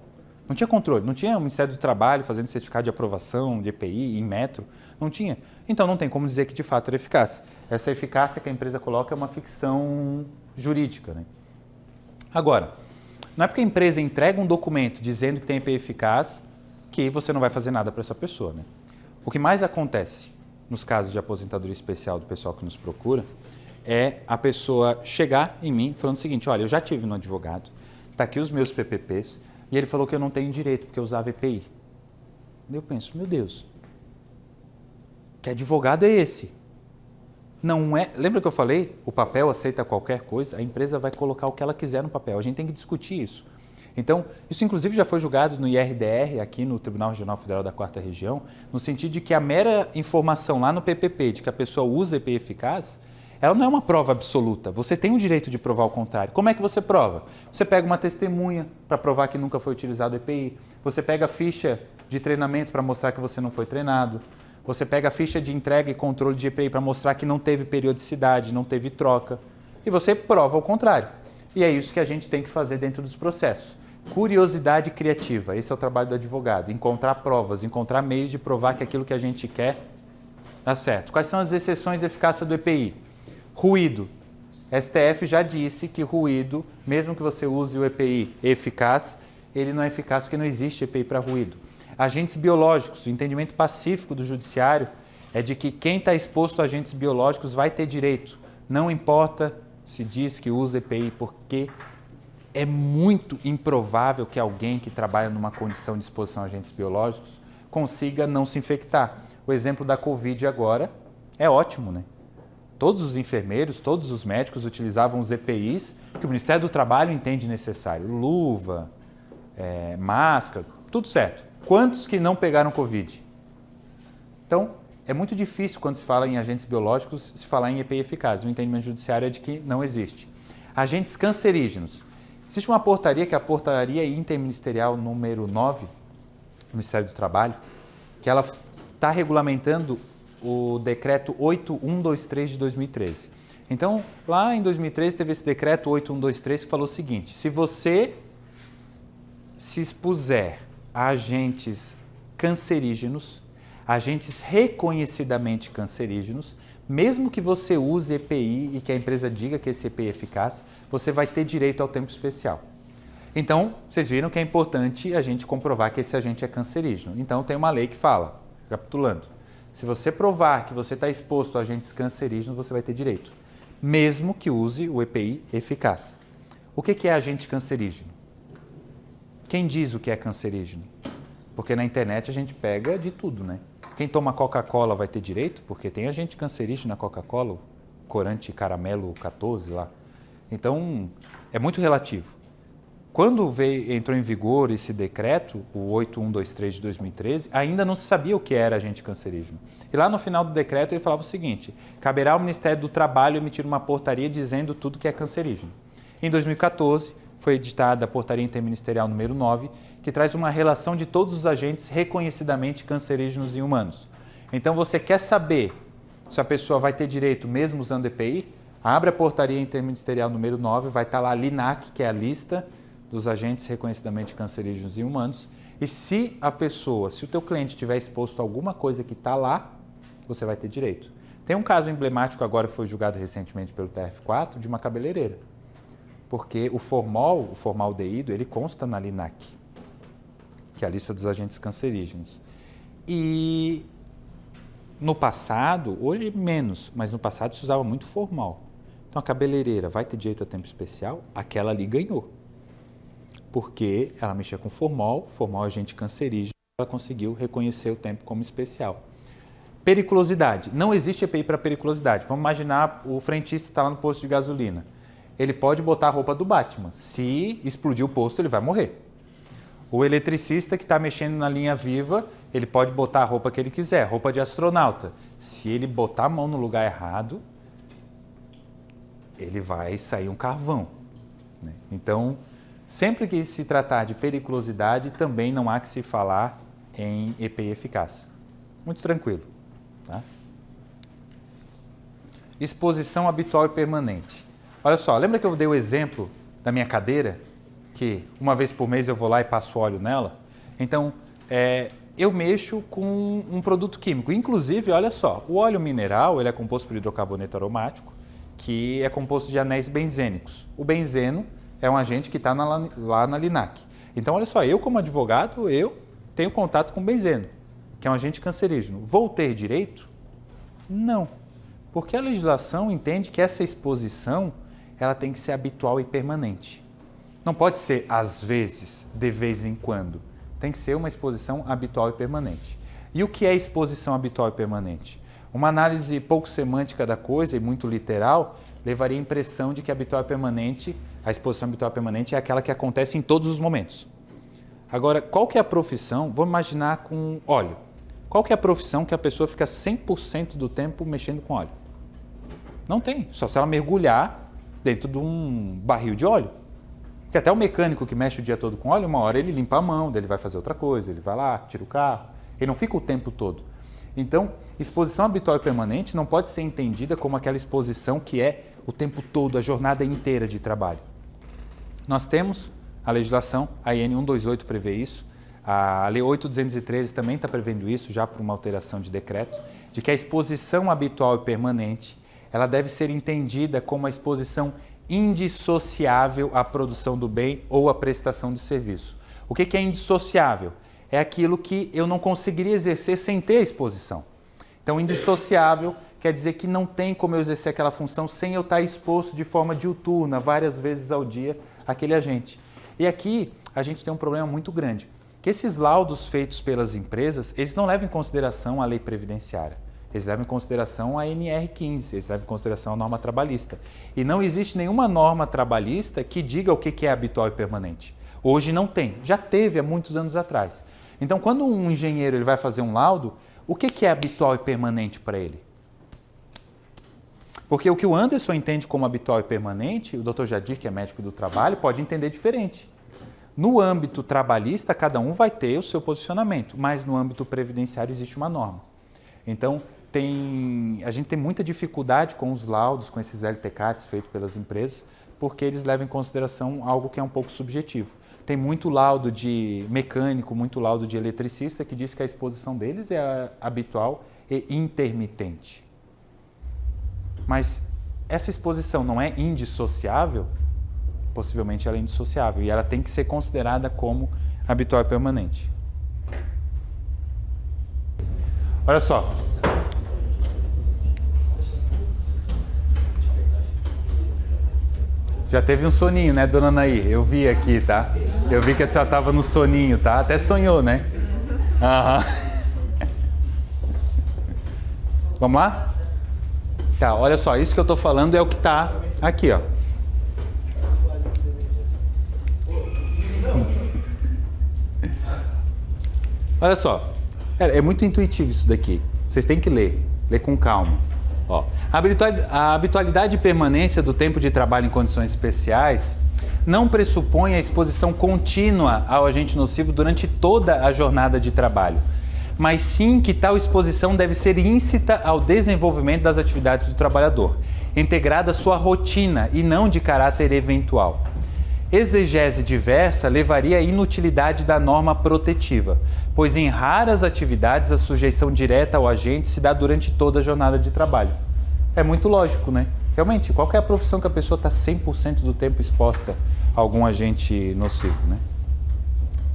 Não tinha controle, não tinha o Ministério do Trabalho fazendo certificado de aprovação de EPI em metro, não tinha. Então não tem como dizer que de fato era eficaz. Essa eficácia que a empresa coloca é uma ficção jurídica, né? Agora, não é porque a empresa entrega um documento dizendo que tem EPI eficaz que você não vai fazer nada para essa pessoa, né? O que mais acontece nos casos de aposentadoria especial do pessoal que nos procura é a pessoa chegar em mim falando o seguinte: olha, eu já tive no advogado, está aqui os meus PPPs, e ele falou que eu não tenho direito porque eu usava EPI. Eu penso, meu Deus, que advogado é esse? Não é. Lembra que eu falei? O papel aceita qualquer coisa, a empresa vai colocar o que ela quiser no papel. A gente tem que discutir isso. Então, isso inclusive já foi julgado no IRDR, aqui no Tribunal Regional Federal da 4ª Região, no sentido de que a mera informação lá no PPP de que a pessoa usa EPI eficaz, ela não é uma prova absoluta. Você tem o direito de provar o contrário. Como é que você prova? Você pega uma testemunha para provar que nunca foi utilizado EPI. Você pega a ficha de treinamento para mostrar que você não foi treinado. Você pega a ficha de entrega e controle de EPI para mostrar que não teve periodicidade, não teve troca. E você prova o contrário. E é isso que a gente tem que fazer dentro dos processos. Curiosidade criativa. Esse é o trabalho do advogado. Encontrar provas, encontrar meios de provar que aquilo que a gente quer dá certo. Quais são as exceções de eficácia do EPI? Ruído. STF já disse que ruído, mesmo que você use o EPI eficaz, ele não é eficaz porque não existe EPI para ruído. Agentes biológicos, o entendimento pacífico do judiciário é de que quem está exposto a agentes biológicos vai ter direito. Não importa se diz que usa EPI, porque é muito improvável que alguém que trabalha numa condição de exposição a agentes biológicos consiga não se infectar. O exemplo da Covid agora é ótimo, né? Todos os enfermeiros, todos os médicos utilizavam os EPIs que o Ministério do Trabalho entende necessário. Luva, máscara, tudo certo. Quantos que não pegaram Covid? Então, é muito difícil quando se fala em agentes biológicos, se falar em EPI eficaz. O entendimento judiciário é de que não existe. Agentes cancerígenos. Existe uma portaria, que é a Portaria Interministerial número 9, do Ministério do Trabalho, que ela está regulamentando o decreto 8123 de 2013. Então, lá em 2013 teve esse decreto 8123 que falou o seguinte: se você se expuser a agentes cancerígenos, agentes reconhecidamente cancerígenos, mesmo que você use EPI e que a empresa diga que esse EPI é eficaz, você vai ter direito ao tempo especial. Então, vocês viram que é importante a gente comprovar que esse agente é cancerígeno. Então, tem uma lei que fala, recapitulando, se você provar que você está exposto a agentes cancerígenos, você vai ter direito, mesmo que use o EPI eficaz. O que é agente cancerígeno? Quem diz o que é cancerígeno? Porque na internet a gente pega de tudo, né? Quem toma Coca-Cola vai ter direito, porque tem agente cancerígeno na Coca-Cola, corante caramelo 14 lá. Então, é muito relativo. Quando entrou em vigor esse decreto, o 8123 de 2013, ainda não se sabia o que era agente cancerígeno. E lá no final do decreto ele falava o seguinte: caberá ao Ministério do Trabalho emitir uma portaria dizendo tudo que é cancerígeno. Em 2014, foi editada a portaria interministerial número 9, que traz uma relação de todos os agentes reconhecidamente cancerígenos em humanos. Então, você quer saber se a pessoa vai ter direito mesmo usando EPI? Abre a portaria interministerial número 9, vai estar lá a LINAC, que é a lista dos agentes reconhecidamente cancerígenos em humanos. E se o teu cliente tiver exposto a alguma coisa que está lá, você vai ter direito. Tem um caso emblemático agora que foi julgado recentemente pelo TRF4 de uma cabeleireira. Porque o formaldeído, ele consta na LINAC, que é a lista dos agentes cancerígenos. E no passado, hoje menos, mas no passado se usava muito formal. Então a cabeleireira vai ter direito a tempo especial? Aquela ali ganhou. Porque ela mexia com formal é agente cancerígeno, ela conseguiu reconhecer o tempo como especial. Periculosidade. Não existe EPI para periculosidade. Vamos imaginar o frentista está lá no posto de gasolina. Ele pode botar a roupa do Batman. Se explodir o posto, ele vai morrer. O eletricista que está mexendo na linha viva, ele pode botar a roupa que ele quiser, roupa de astronauta. Se ele botar a mão no lugar errado, ele vai sair um carvão, né? Então, sempre que se tratar de periculosidade, também não há que se falar em EPI eficaz. Muito tranquilo, tá? Exposição habitual e permanente. Olha só, lembra que eu dei o exemplo da minha cadeira? Que uma vez por mês eu vou lá e passo óleo nela? Então, eu mexo com um produto químico. Inclusive, olha só, o óleo mineral ele é composto por hidrocarboneto aromático, que é composto de anéis benzênicos. O benzeno é um agente que está lá na LINAC. Então, olha só, eu como advogado, eu tenho contato com benzeno, que é um agente cancerígeno. Vou ter direito? Não, porque a legislação entende que essa exposição ela tem que ser habitual e permanente. Não pode ser às vezes, de vez em quando. Tem que ser uma exposição habitual e permanente. E o que é exposição habitual e permanente? Uma análise pouco semântica da coisa e muito literal levaria a impressão de que habitual e permanente, a exposição habitual e permanente é aquela que acontece em todos os momentos. Agora, qual que é a profissão? Vamos imaginar com óleo. Qual que é a profissão que a pessoa fica 100% do tempo mexendo com óleo? Não tem, só se ela mergulhar dentro de um barril de óleo. Porque até o mecânico que mexe o dia todo com óleo, uma hora ele limpa a mão, daí ele vai fazer outra coisa, ele vai lá, tira o carro, ele não fica o tempo todo. Então, exposição habitual e permanente não pode ser entendida como aquela exposição que é o tempo todo, a jornada inteira de trabalho. Nós temos a legislação, a IN 128 prevê isso, a Lei 8.213 também está prevendo isso, já por uma alteração de decreto, de que a exposição habitual e permanente ela deve ser entendida como a exposição indissociável à produção do bem ou à prestação do serviço. O que é indissociável? É aquilo que eu não conseguiria exercer sem ter a exposição. Então, indissociável quer dizer que não tem como eu exercer aquela função sem eu estar exposto de forma diuturna, várias vezes ao dia, àquele agente. E aqui a gente tem um problema muito grande, que esses laudos feitos pelas empresas, eles não levam em consideração a lei previdenciária. Eles levam em consideração a NR15, eles levam em consideração a norma trabalhista. E não existe nenhuma norma trabalhista que diga o que é habitual e permanente. Hoje não tem, já teve há muitos anos atrás. Então, quando um engenheiro ele vai fazer um laudo, o que é habitual e permanente para ele? Porque o que o Anderson entende como habitual e permanente, o Dr. Jadir, que é médico do trabalho, pode entender diferente. No âmbito trabalhista, cada um vai ter o seu posicionamento, mas no âmbito previdenciário existe uma norma. Então, a gente tem muita dificuldade com os laudos, com esses LTCATs feitos pelas empresas, porque eles levam em consideração algo que é um pouco subjetivo. Tem muito laudo de mecânico, muito laudo de eletricista que diz que a exposição deles é habitual e intermitente. Mas essa exposição não é indissociável? Possivelmente ela é indissociável e ela tem que ser considerada como habitual e permanente. Olha só. Já teve um soninho, né, dona Anaí? Eu vi aqui, tá? Eu vi que a senhora estava no soninho, tá? Até sonhou, né? Aham. Vamos lá? Tá, olha só, isso que eu estou falando é o que está aqui, ó. Olha só, é muito intuitivo isso daqui. Vocês têm que ler com calma. Ó, a habitualidade e permanência do tempo de trabalho em condições especiais não pressupõe a exposição contínua ao agente nocivo durante toda a jornada de trabalho, mas sim que tal exposição deve ser íncita ao desenvolvimento das atividades do trabalhador, integrada à sua rotina e não de caráter eventual. Exegese diversa levaria à inutilidade da norma protetiva, pois em raras atividades a sujeição direta ao agente se dá durante toda a jornada de trabalho. É muito lógico, né? Realmente, qualquer profissão que a pessoa está 100% do tempo exposta a algum agente nocivo, né?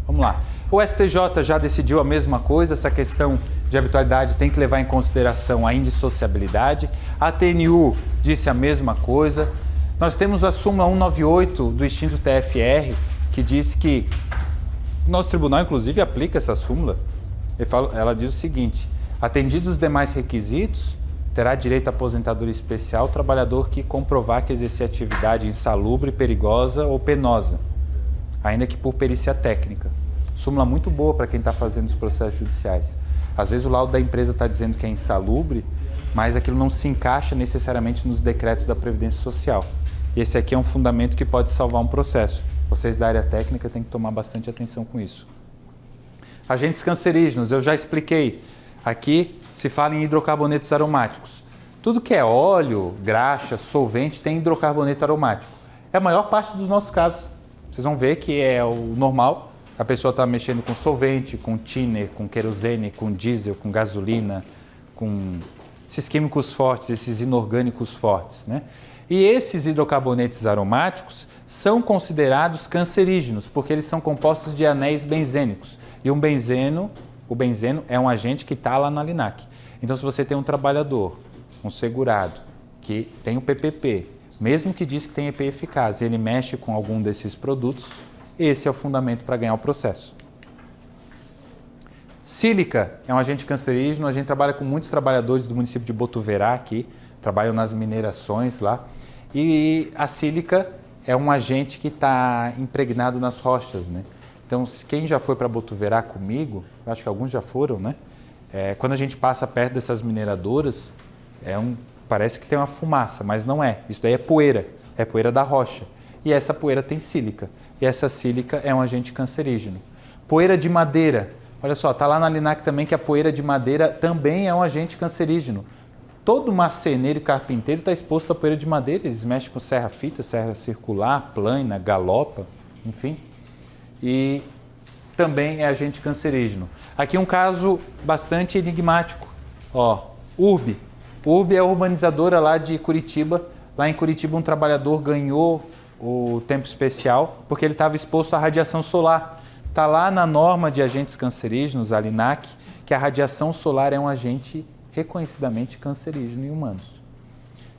Vamos lá. O STJ já decidiu a mesma coisa, essa questão de habitualidade tem que levar em consideração a indissociabilidade. A TNU disse a mesma coisa. Nós temos a súmula 198 do extinto TFR, que diz que nosso tribunal, inclusive, aplica essa súmula. Ela diz o seguinte: atendidos os demais requisitos, terá direito à aposentadoria especial o trabalhador que comprovar que exercer atividade insalubre, perigosa ou penosa, ainda que por perícia técnica. Súmula muito boa para quem está fazendo os processos judiciais. Às vezes o laudo da empresa está dizendo que é insalubre, mas aquilo não se encaixa necessariamente nos decretos da Previdência Social. E esse aqui é um fundamento que pode salvar um processo. Vocês da área técnica têm que tomar bastante atenção com isso. Agentes cancerígenos, eu já expliquei. Aqui se fala em hidrocarbonetos aromáticos. Tudo que é óleo, graxa, solvente tem hidrocarboneto aromático. É a maior parte dos nossos casos. Vocês vão ver que é o normal. A pessoa está mexendo com solvente, com thinner, com querosene, com diesel, com gasolina, com esses químicos fortes, esses inorgânicos fortes, né? E esses hidrocarbonetos aromáticos são considerados cancerígenos, porque eles são compostos de anéis benzênicos. E o benzeno é um agente que está lá na LINAC. Então, se você tem um trabalhador, um segurado, que tem o PPP, mesmo que diz que tem EP eficaz, e ele mexe com algum desses produtos, esse é o fundamento para ganhar o processo. Sílica é um agente cancerígeno, a gente trabalha com muitos trabalhadores do município de Botuverá aqui, trabalham nas minerações lá, e a sílica é um agente que está impregnado nas rochas, né? Então, quem já foi para Botuverá comigo, eu acho que alguns já foram, né? Quando a gente passa perto dessas mineradoras, parece que tem uma fumaça, mas não é. Isso daí é poeira da rocha. E essa poeira tem sílica. E essa sílica é um agente cancerígeno. Poeira de madeira. Olha só, está lá na LINAC também que a poeira de madeira também é um agente cancerígeno. Todo marceneiro e carpinteiro está exposto à poeira de madeira. Eles mexem com serra-fita, serra circular, plana, galopa, enfim. E também é agente cancerígeno. Aqui um caso bastante enigmático. Ó, URB. URB é a urbanizadora lá de Curitiba. Lá em Curitiba um trabalhador ganhou o tempo especial porque ele estava exposto à radiação solar. Está lá na norma de agentes cancerígenos, a LINAC, que a radiação solar é um agente reconhecidamente cancerígeno em humanos.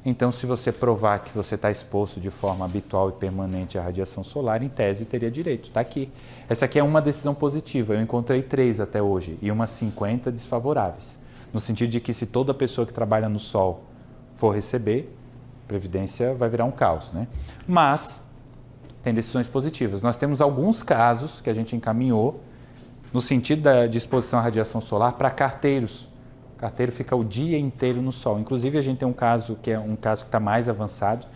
Então, se você provar que você está exposto de forma habitual e permanente à radiação solar, em tese teria direito. Está aqui. Essa aqui é uma decisão positiva. Eu encontrei 3 até hoje e umas 50 desfavoráveis. No sentido de que se toda pessoa que trabalha no sol for receber, previdência vai virar um caos, né? Mas tem decisões positivas. Nós temos alguns casos que a gente encaminhou no sentido de exposição à radiação solar para carteiros. O carteiro fica o dia inteiro no sol. Inclusive, a gente tem um caso que está mais avançado,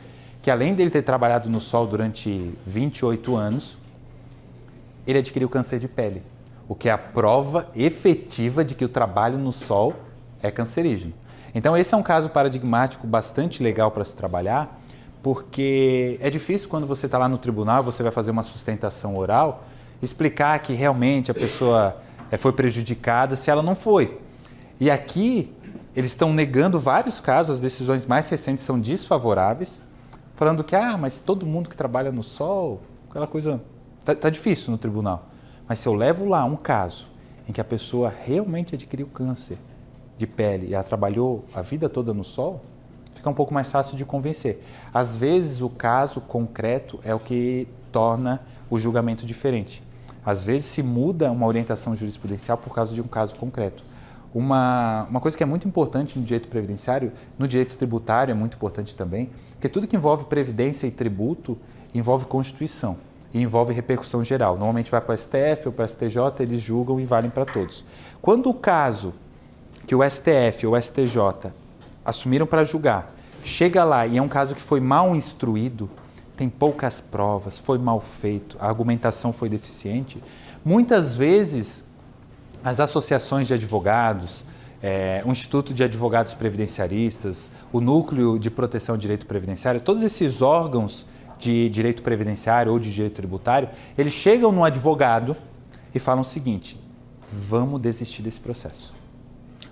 que além dele ter trabalhado no sol durante 28 anos, ele adquiriu câncer de pele, o que é a prova efetiva de que o trabalho no sol é cancerígeno. Então esse é um caso paradigmático bastante legal para se trabalhar, porque é difícil quando você está lá no tribunal, você vai fazer uma sustentação oral, explicar que realmente a pessoa foi prejudicada se ela não foi. E aqui eles estão negando vários casos, as decisões mais recentes são desfavoráveis, falando que, mas todo mundo que trabalha no sol, aquela coisa, tá difícil no tribunal. Mas se eu levo lá um caso em que a pessoa realmente adquiriu câncer de pele e ela trabalhou a vida toda no sol, fica um pouco mais fácil de convencer. Às vezes o caso concreto é o que torna o julgamento diferente. Às vezes se muda uma orientação jurisprudencial por causa de um caso concreto. Uma coisa que é muito importante no direito previdenciário, no direito tributário é muito importante também, porque tudo que envolve previdência e tributo envolve Constituição e envolve repercussão geral. Normalmente vai para o STF ou para o STJ, eles julgam e valem para todos. Quando o caso que o STF ou o STJ assumiram para julgar, chega lá e é um caso que foi mal instruído, tem poucas provas, foi mal feito, a argumentação foi deficiente, muitas vezes as associações de advogados, o Instituto de Advogados Previdenciaristas, o Núcleo de Proteção ao Direito Previdenciário, todos esses órgãos de direito previdenciário ou de direito tributário, eles chegam no advogado e falam o seguinte: vamos desistir desse processo.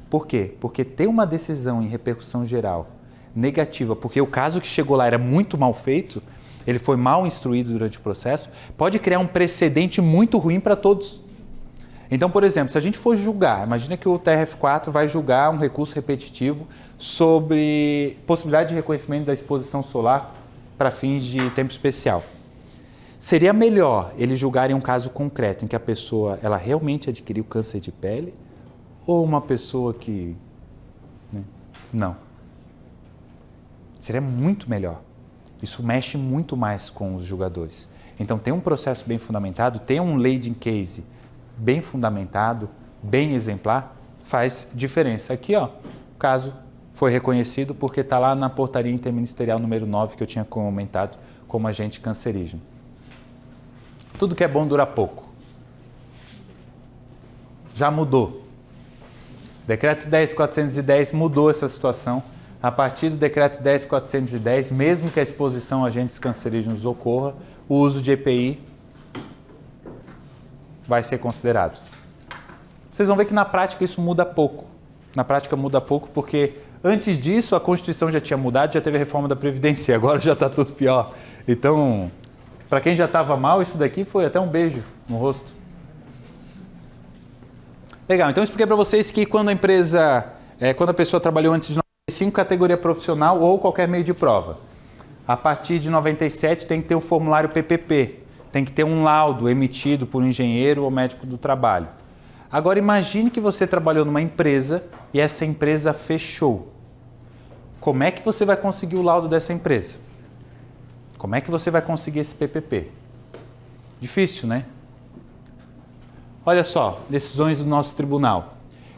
Por quê? Porque ter uma decisão em repercussão geral negativa, porque o caso que chegou lá era muito mal feito, ele foi mal instruído durante o processo, pode criar um precedente muito ruim para todos. Então, por exemplo, se a gente for julgar, imagina que o TRF4 vai julgar um recurso repetitivo sobre possibilidade de reconhecimento da exposição solar para fins de tempo especial. Seria melhor eles julgarem um caso concreto em que a pessoa ela realmente adquiriu câncer de pele ou uma pessoa que... Não. Seria muito melhor. Isso mexe muito mais com os julgadores. Então, tem um processo bem fundamentado, tem um leading case bem fundamentado, bem exemplar, faz diferença. Aqui, ó, o caso foi reconhecido porque está lá na portaria interministerial número 9 que eu tinha comentado como agente cancerígeno. Tudo que é bom dura pouco. Já mudou. Decreto 10.410 mudou essa situação. A partir do decreto 10.410, mesmo que a exposição a agentes cancerígenos ocorra, o uso de EPI vai ser considerado. Vocês vão ver que na prática isso muda pouco. Na prática muda pouco porque antes disso a Constituição já tinha mudado, já teve a reforma da Previdência, agora já está tudo pior. Então, para quem já estava mal, isso daqui foi até um beijo no rosto. Legal, então eu expliquei para vocês que quando a pessoa trabalhou antes de 95, categoria profissional ou qualquer meio de prova. A partir de 97 tem que ter o formulário PPP. Tem que ter um laudo emitido por um engenheiro ou médico do trabalho. Agora imagine que você trabalhou numa empresa e essa empresa fechou. Como é que você vai conseguir o laudo dessa empresa? Como é que você vai conseguir esse PPP? Difícil, né? Olha só, decisões do nosso tribunal.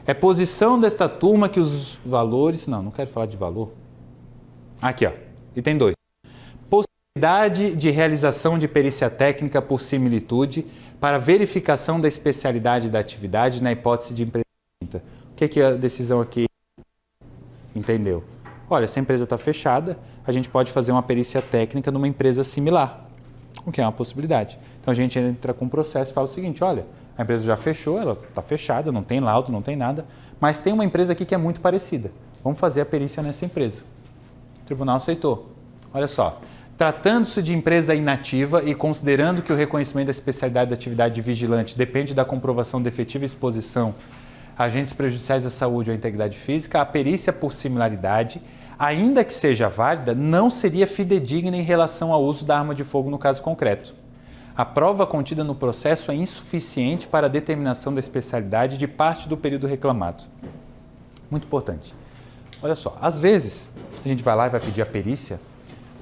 É posição desta turma que os valores... Não quero falar de valor. Aqui, ó. Item 2. Possibilidade de realização de perícia técnica por similitude para verificação da especialidade da atividade na hipótese de empresa distinta. O que a decisão aqui entendeu? Olha, se a empresa está fechada, a gente pode fazer uma perícia técnica numa empresa similar, o que é uma possibilidade. Então a gente entra com um processo e fala o seguinte: olha, a empresa já fechou, ela está fechada, não tem laudo, não tem nada, mas tem uma empresa aqui que é muito parecida. Vamos fazer a perícia nessa empresa. O tribunal aceitou. Olha só. Tratando-se de empresa inativa e considerando que o reconhecimento da especialidade da atividade de vigilante depende da comprovação de efetiva exposição a agentes prejudiciais à saúde ou à integridade física, a perícia por similaridade, ainda que seja válida, não seria fidedigna em relação ao uso da arma de fogo no caso concreto. A prova contida no processo é insuficiente para a determinação da especialidade de parte do período reclamado. Muito importante. Olha só, às vezes a gente vai lá e vai pedir a perícia,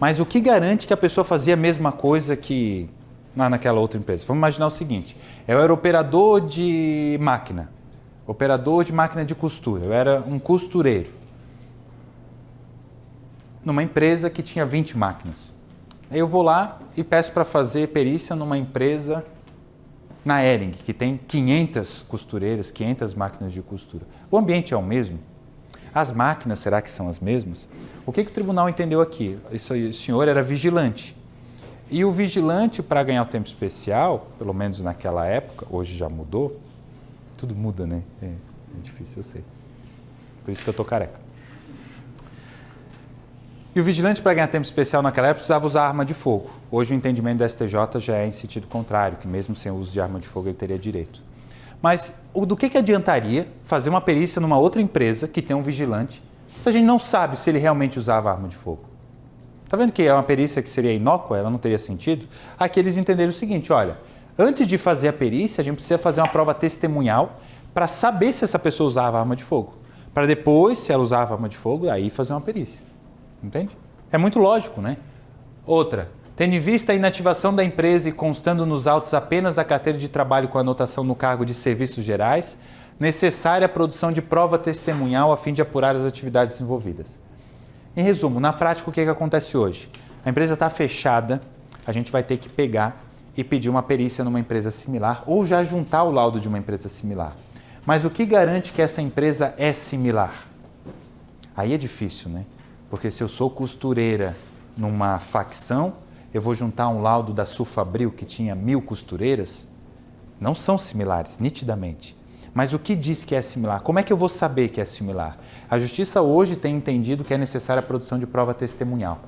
mas o que garante que a pessoa fazia a mesma coisa que naquela outra empresa? Vamos imaginar o seguinte: eu era operador de máquina de costura, eu era um costureiro numa empresa que tinha 20 máquinas. Aí eu vou lá e peço para fazer perícia numa empresa na Hering, que tem 500 costureiras, 500 máquinas de costura. O ambiente é o mesmo? As máquinas, será que são as mesmas? O que o tribunal entendeu aqui? Esse senhor era vigilante. E o vigilante, para ganhar o tempo especial, pelo menos naquela época, hoje já mudou, tudo muda, né? É difícil, eu sei. Por isso que eu tô careca. E o vigilante, para ganhar tempo especial naquela época, precisava usar arma de fogo. Hoje o entendimento do STJ já é em sentido contrário, que mesmo sem o uso de arma de fogo ele teria direito. Mas do que adiantaria fazer uma perícia numa outra empresa que tem um vigilante, se a gente não sabe se ele realmente usava arma de fogo? Tá vendo que é uma perícia que seria inócua, ela não teria sentido? Aqui eles entenderam o seguinte, olha, antes de fazer a perícia, a gente precisa fazer uma prova testemunhal para saber se essa pessoa usava arma de fogo. Para depois, se ela usava arma de fogo, aí fazer uma perícia. Entende? É muito lógico, né? Outra, tendo em vista a inativação da empresa e constando nos autos apenas a carteira de trabalho com anotação no cargo de serviços gerais, necessária a produção de prova testemunhal a fim de apurar as atividades envolvidas. Em resumo, na prática, o que acontece hoje? A empresa está fechada, a gente vai ter que pegar e pedir uma perícia numa empresa similar ou já juntar o laudo de uma empresa similar. Mas o que garante que essa empresa é similar? Aí é difícil, né? Porque se eu sou costureira numa facção, eu vou juntar um laudo da Sulfabril que tinha 1000 costureiras? Não são similares, nitidamente. Mas o que diz que é similar? Como é que eu vou saber que é similar? A Justiça hoje tem entendido que é necessária a produção de prova testemunhal.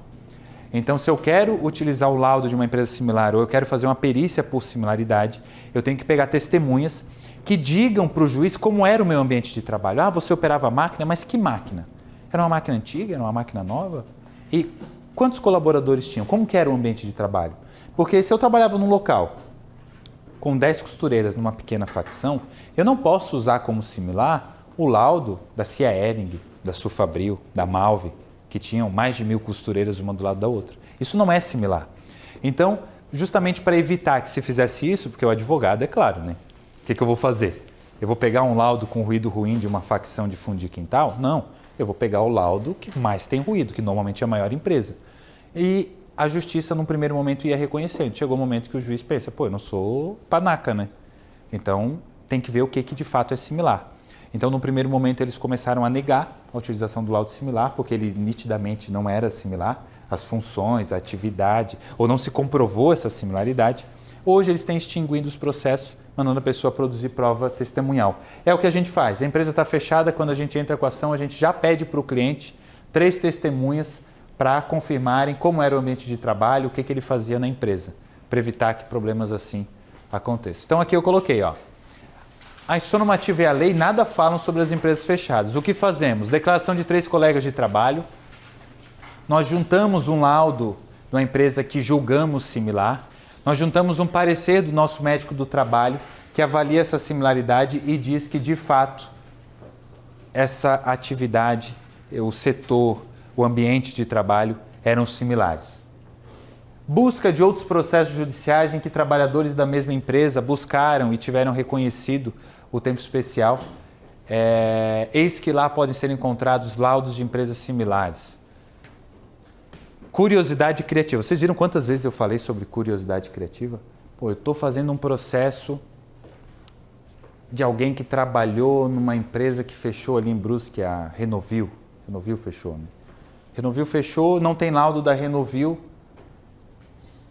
Então, se eu quero utilizar o laudo de uma empresa similar ou eu quero fazer uma perícia por similaridade, eu tenho que pegar testemunhas que digam para o juiz como era o meu ambiente de trabalho. Ah, você operava a máquina, mas que máquina? Era uma máquina antiga? Era uma máquina nova? E quantos colaboradores tinham? Como que era o ambiente de trabalho? Porque se eu trabalhava num local com 10 costureiras numa pequena facção, eu não posso usar como similar o laudo da Cia Hering, da Sulfabril, da Malve, que tinham mais de 1000 costureiras uma do lado da outra. Isso não é similar. Então, justamente para evitar que se fizesse isso, porque o advogado, é claro, né? O que eu vou fazer? Eu vou pegar um laudo com ruído ruim de uma facção de fundo de quintal? Não. Eu vou pegar o laudo que mais tem ruído, que normalmente é a maior empresa. E a Justiça, num primeiro momento, ia reconhecendo. Chegou o momento que o juiz pensa, pô, eu não sou panaca, né? Então, tem que ver o que de fato é similar. Então, no primeiro momento, eles começaram a negar a utilização do laudo similar, porque ele nitidamente não era similar, as funções, a atividade, ou não se comprovou essa similaridade. Hoje, eles têm extinguindo os processos, mandando a pessoa produzir prova testemunhal. É o que a gente faz. A empresa está fechada, quando a gente entra com a ação, a gente já pede para o cliente 3 testemunhas para confirmarem como era o ambiente de trabalho, o que ele fazia na empresa, para evitar que problemas assim aconteçam. Então, aqui eu coloquei, ó. A instituição normativa e a lei nada falam sobre as empresas fechadas. O que fazemos? Declaração de 3 colegas de trabalho. Nós juntamos um laudo de uma empresa que julgamos similar. Nós juntamos um parecer do nosso médico do trabalho que avalia essa similaridade e diz que, de fato, essa atividade, o setor, o ambiente de trabalho eram similares. Busca de outros processos judiciais em que trabalhadores da mesma empresa buscaram e tiveram reconhecido o tempo especial. Eis que lá podem ser encontrados laudos de empresas similares. Curiosidade criativa. Vocês viram quantas vezes eu falei sobre curiosidade criativa? Pô, eu estou fazendo um processo de alguém que trabalhou numa empresa que fechou ali em Brusque, a Renovil. Renovil fechou, né? Renovil fechou, não tem laudo da Renovil.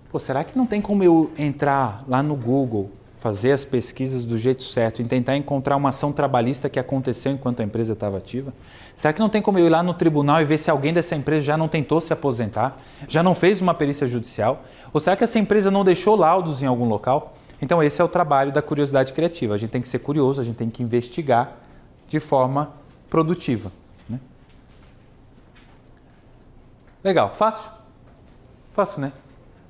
Pô, será que não tem como eu entrar lá no Google, fazer as pesquisas do jeito certo e tentar encontrar uma ação trabalhista que aconteceu enquanto a empresa estava ativa? Será que não tem como eu ir lá no tribunal e ver se alguém dessa empresa já não tentou se aposentar, já não fez uma perícia judicial? Ou será que essa empresa não deixou laudos em algum local? Então esse é o trabalho da curiosidade criativa. A gente tem que ser curioso, a gente tem que investigar de forma produtiva, né? Legal, fácil? Fácil, né?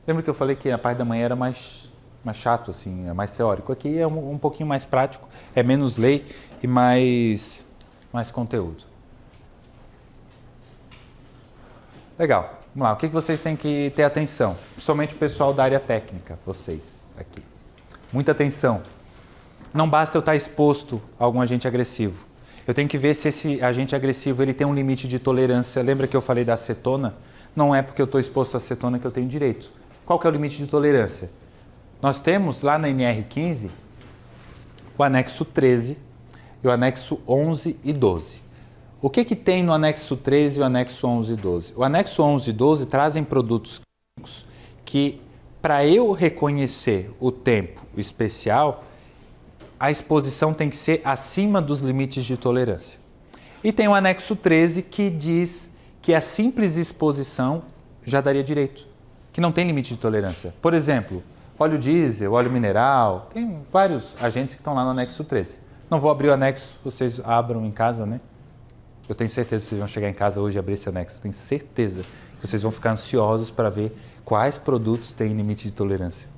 Lembra que eu falei que a parte da manhã era mais chato, assim, é mais teórico. Aqui é um pouquinho mais prático, é menos lei e mais conteúdo. Legal. Vamos lá. O que vocês têm que ter atenção? Principalmente o pessoal da área técnica, vocês aqui. Muita atenção. Não basta eu estar exposto a algum agente agressivo. Eu tenho que ver se esse agente agressivo ele tem um limite de tolerância. Lembra que eu falei da acetona? Não é porque eu estou exposto à acetona que eu tenho direito. Qual que é o limite de tolerância? Nós temos lá na NR15 o anexo 13 e o anexo 11 e 12. O que tem no anexo 13 e o anexo 11 e 12? O anexo 11 e 12 trazem produtos químicos que, para eu reconhecer o tempo especial, a exposição tem que ser acima dos limites de tolerância. E tem o anexo 13 que diz que a simples exposição já daria direito, que não tem limite de tolerância. Por exemplo, óleo diesel, óleo mineral, tem vários agentes que estão lá no anexo 13. Não vou abrir o anexo, vocês abram em casa, né? Eu tenho certeza que vocês vão chegar em casa hoje e abrir esse anexo. Tenho certeza que vocês vão ficar ansiosos para ver quais produtos têm limite de tolerância.